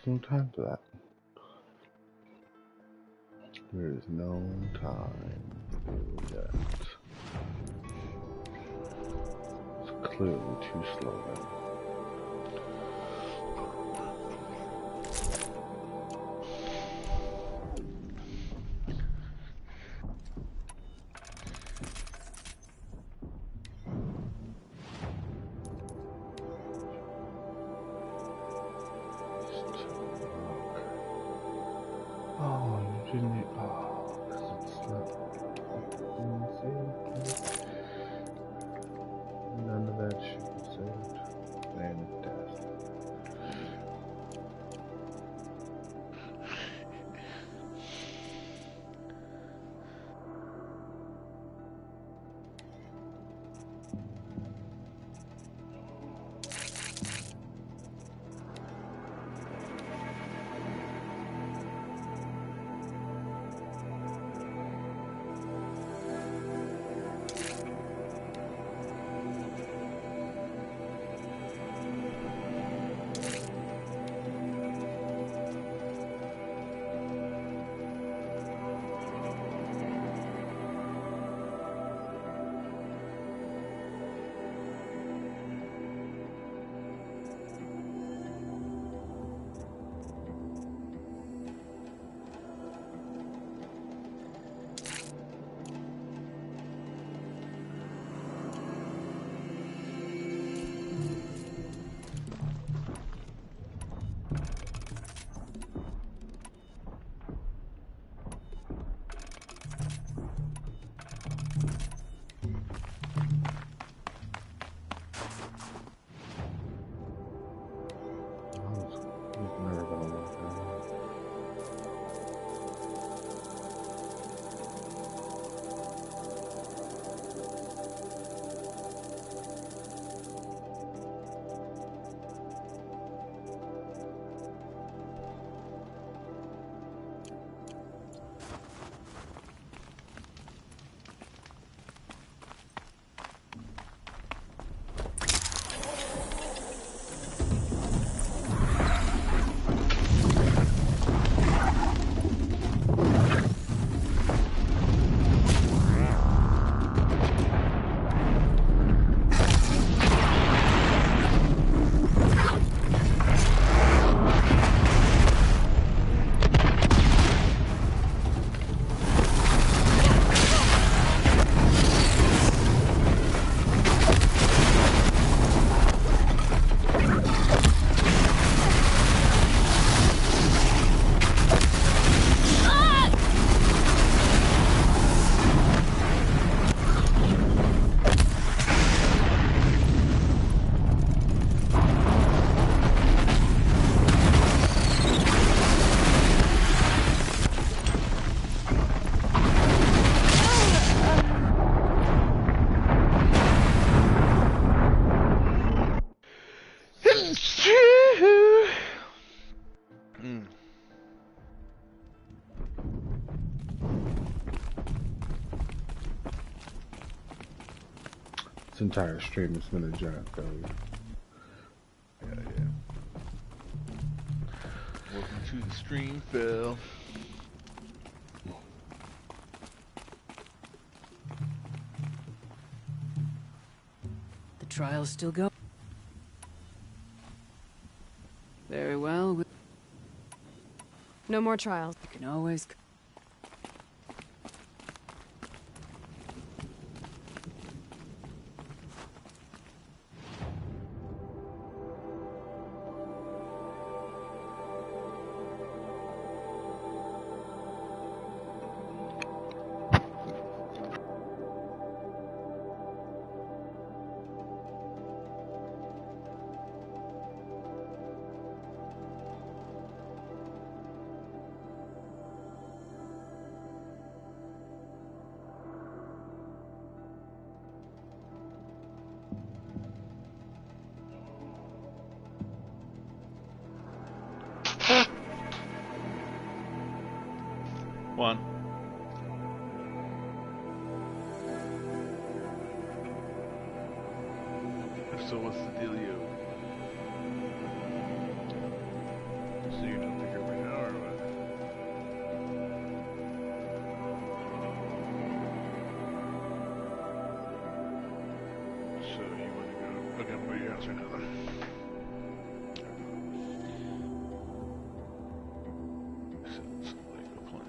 No time for that. There is no time for that. It's clearly too slow now. None of that shit was saved. Fantastic. Mm. This entire stream is gonna jump, though. Yeah, yeah. Welcome to the stream, Phil. The trials still go. Very well. No more trials. You can always. One. So what's the dealio? So you don't think right now or what? So you want to go? Okay, I'm going to your house right now then. Sounds like a plan.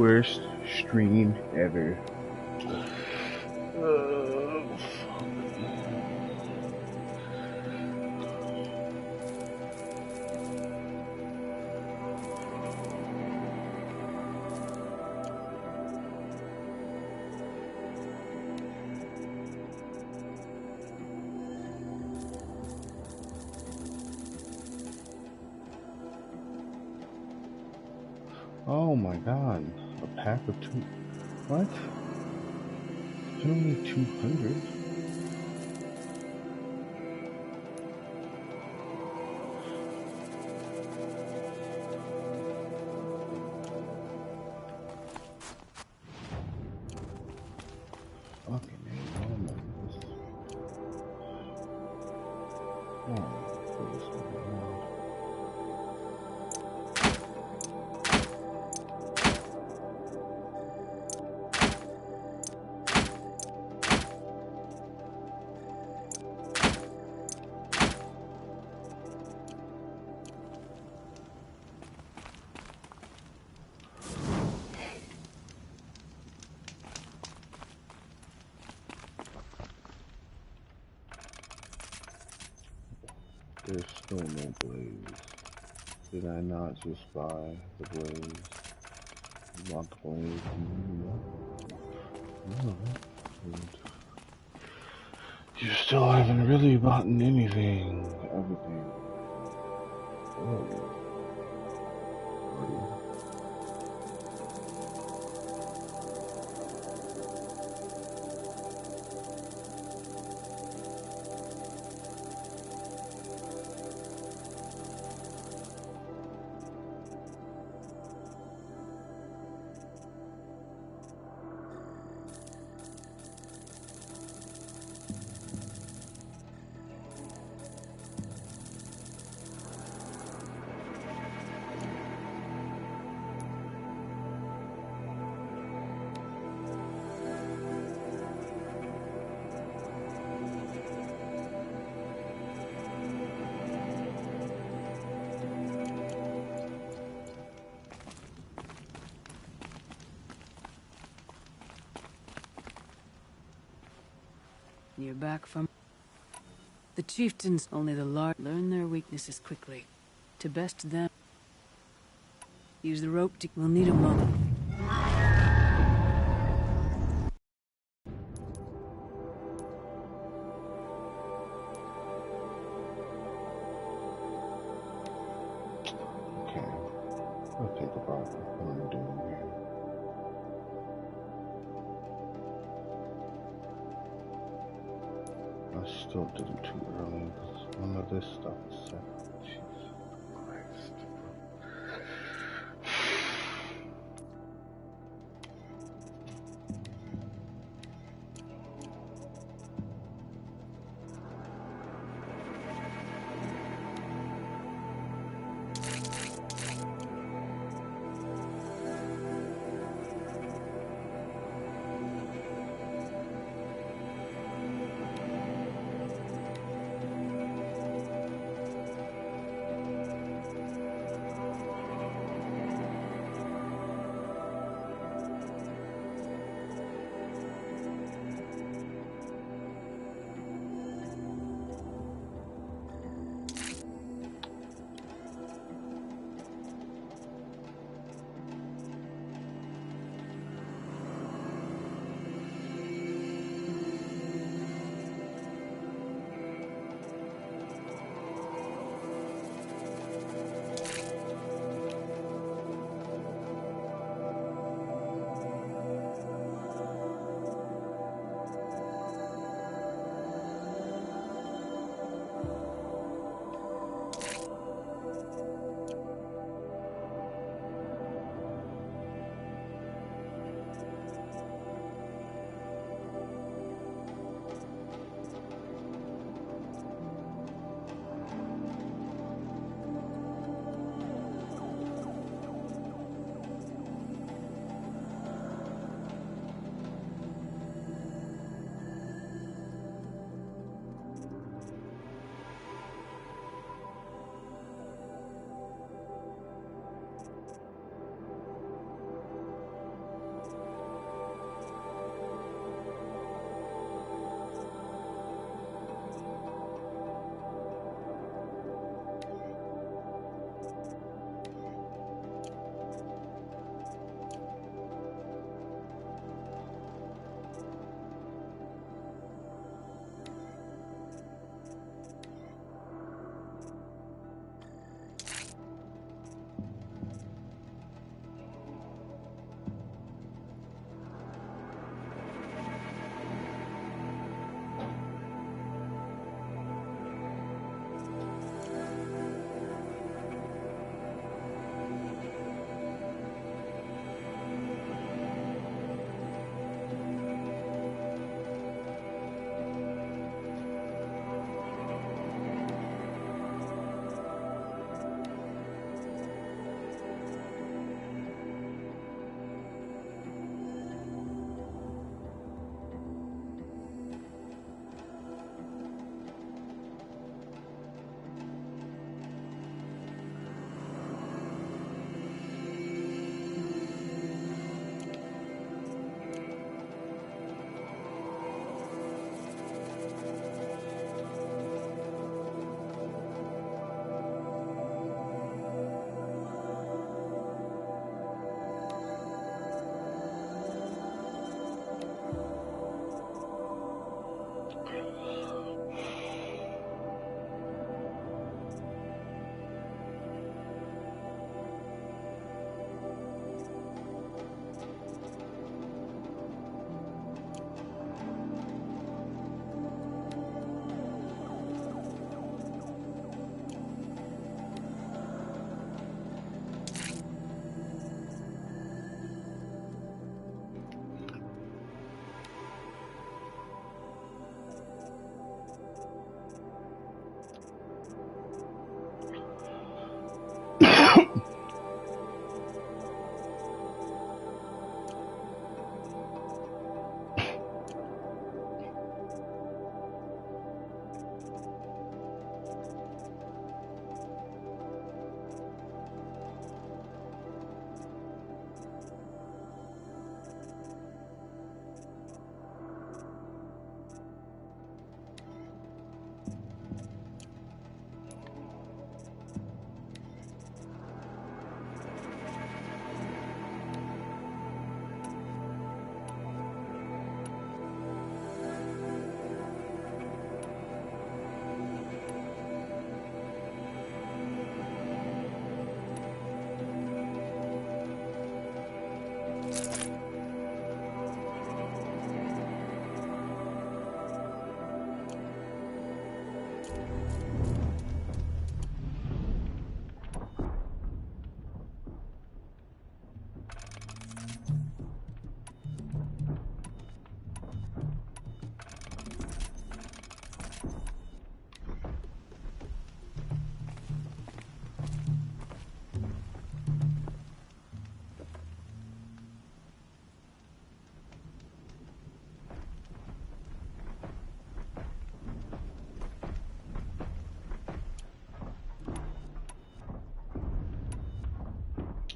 Worst stream ever. Oh my god, a pack of two. What? It's only 200. Okay, man. Oh my goodness. Oh my goodness, man. There's still no blaze. Did I not just buy the blaze? Want the blaze? No. You still haven't really bought anything. Everything. Oh. You're back from... The chieftains, only the large, learn their weaknesses quickly. To best them, use the rope to... We'll need a moment. Okay. I'll take the problem. What am I doing here? I still did it too early because none of this stuff is set. Jesus Christ.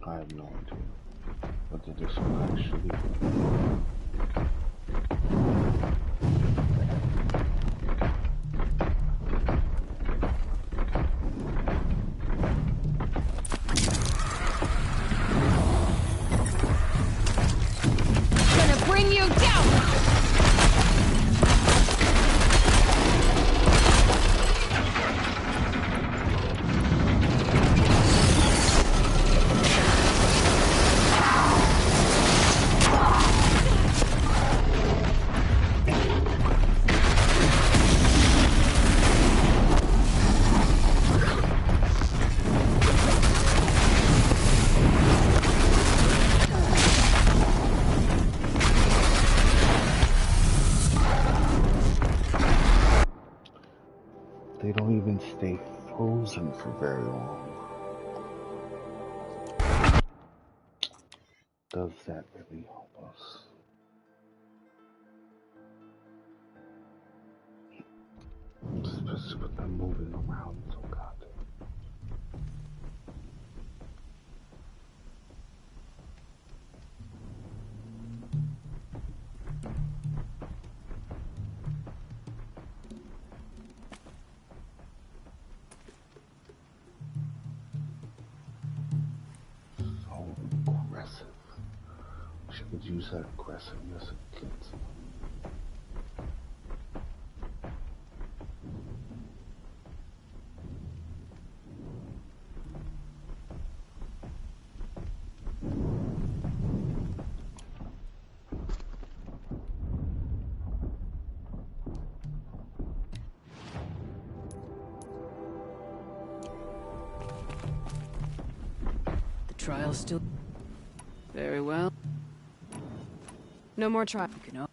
I have no idea whether this will actually. Gonna bring you down! They don't even stay frozen for very long. Does that really help us? Especially with them moving around so goddamn. So aggressive. She could use that aggressiveness against them. The trial's still... Very well. No more trial. You can...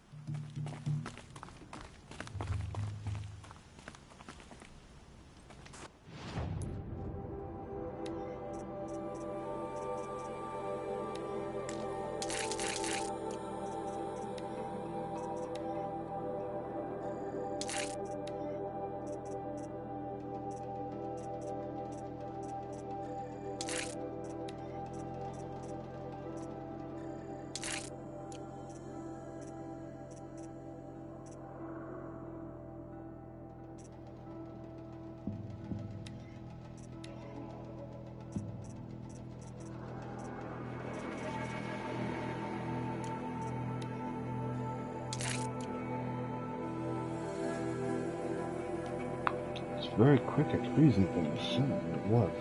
Very quick at freezing things soon, it was.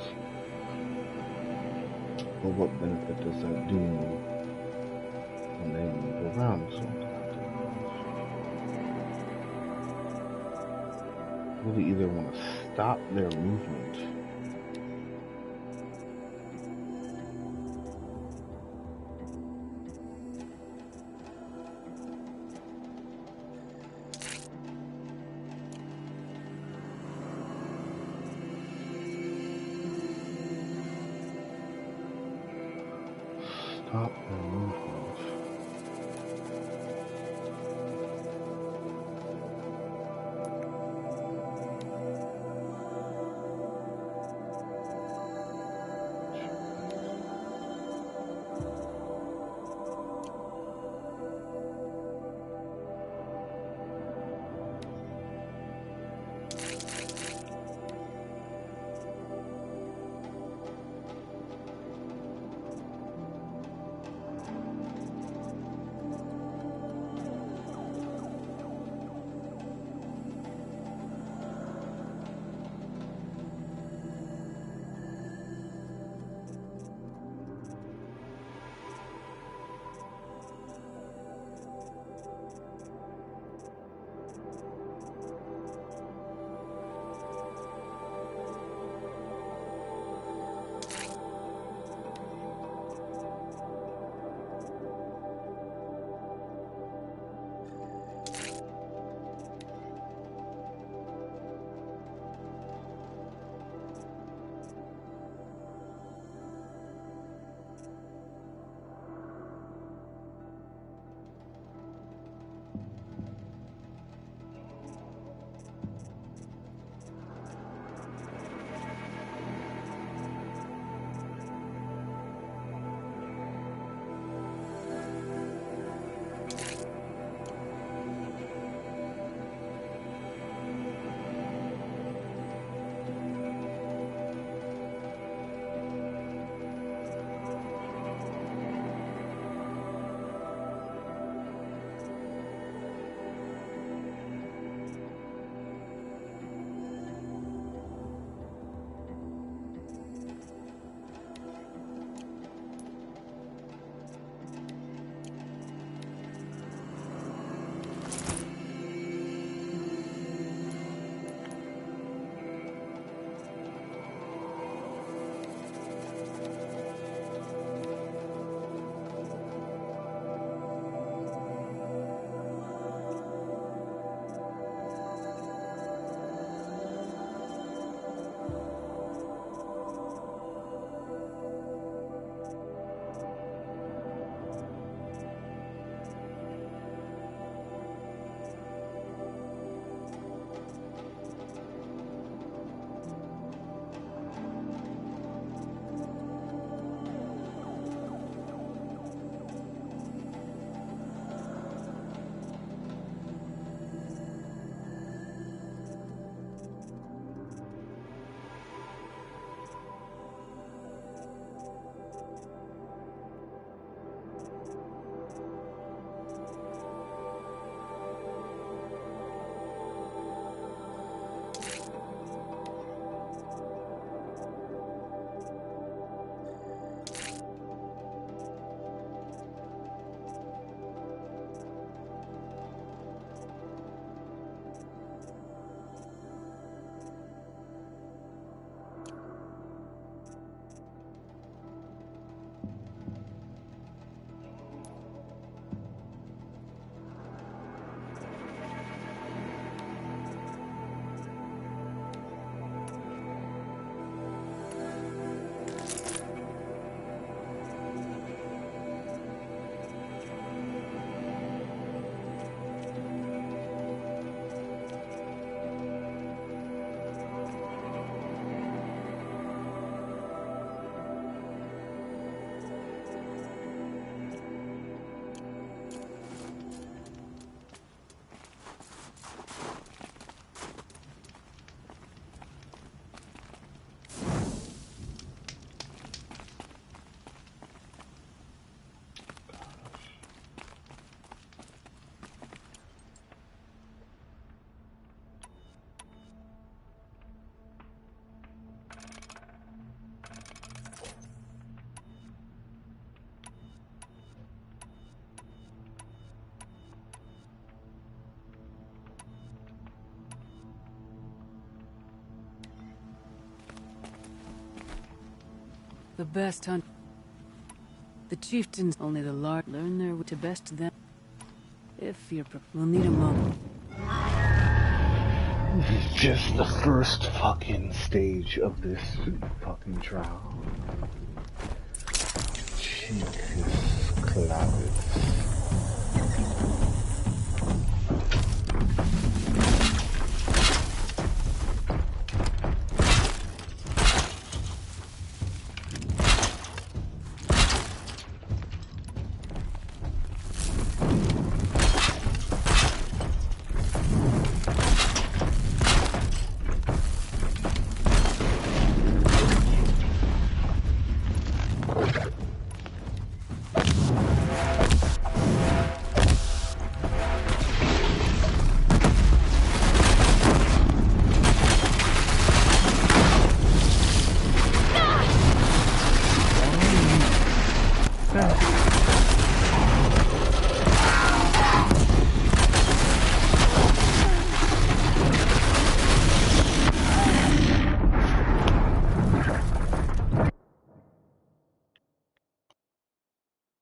But what benefit does that do when they move around so goddamn? Really either want to stop their movement stop their movement. The best hunt. The chieftains, only the large, learn their way to best them. If you're, we'll need a moment. This is just the first fucking stage of this fucking trial. Chicus clavis.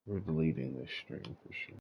We're deleting this stream for sure.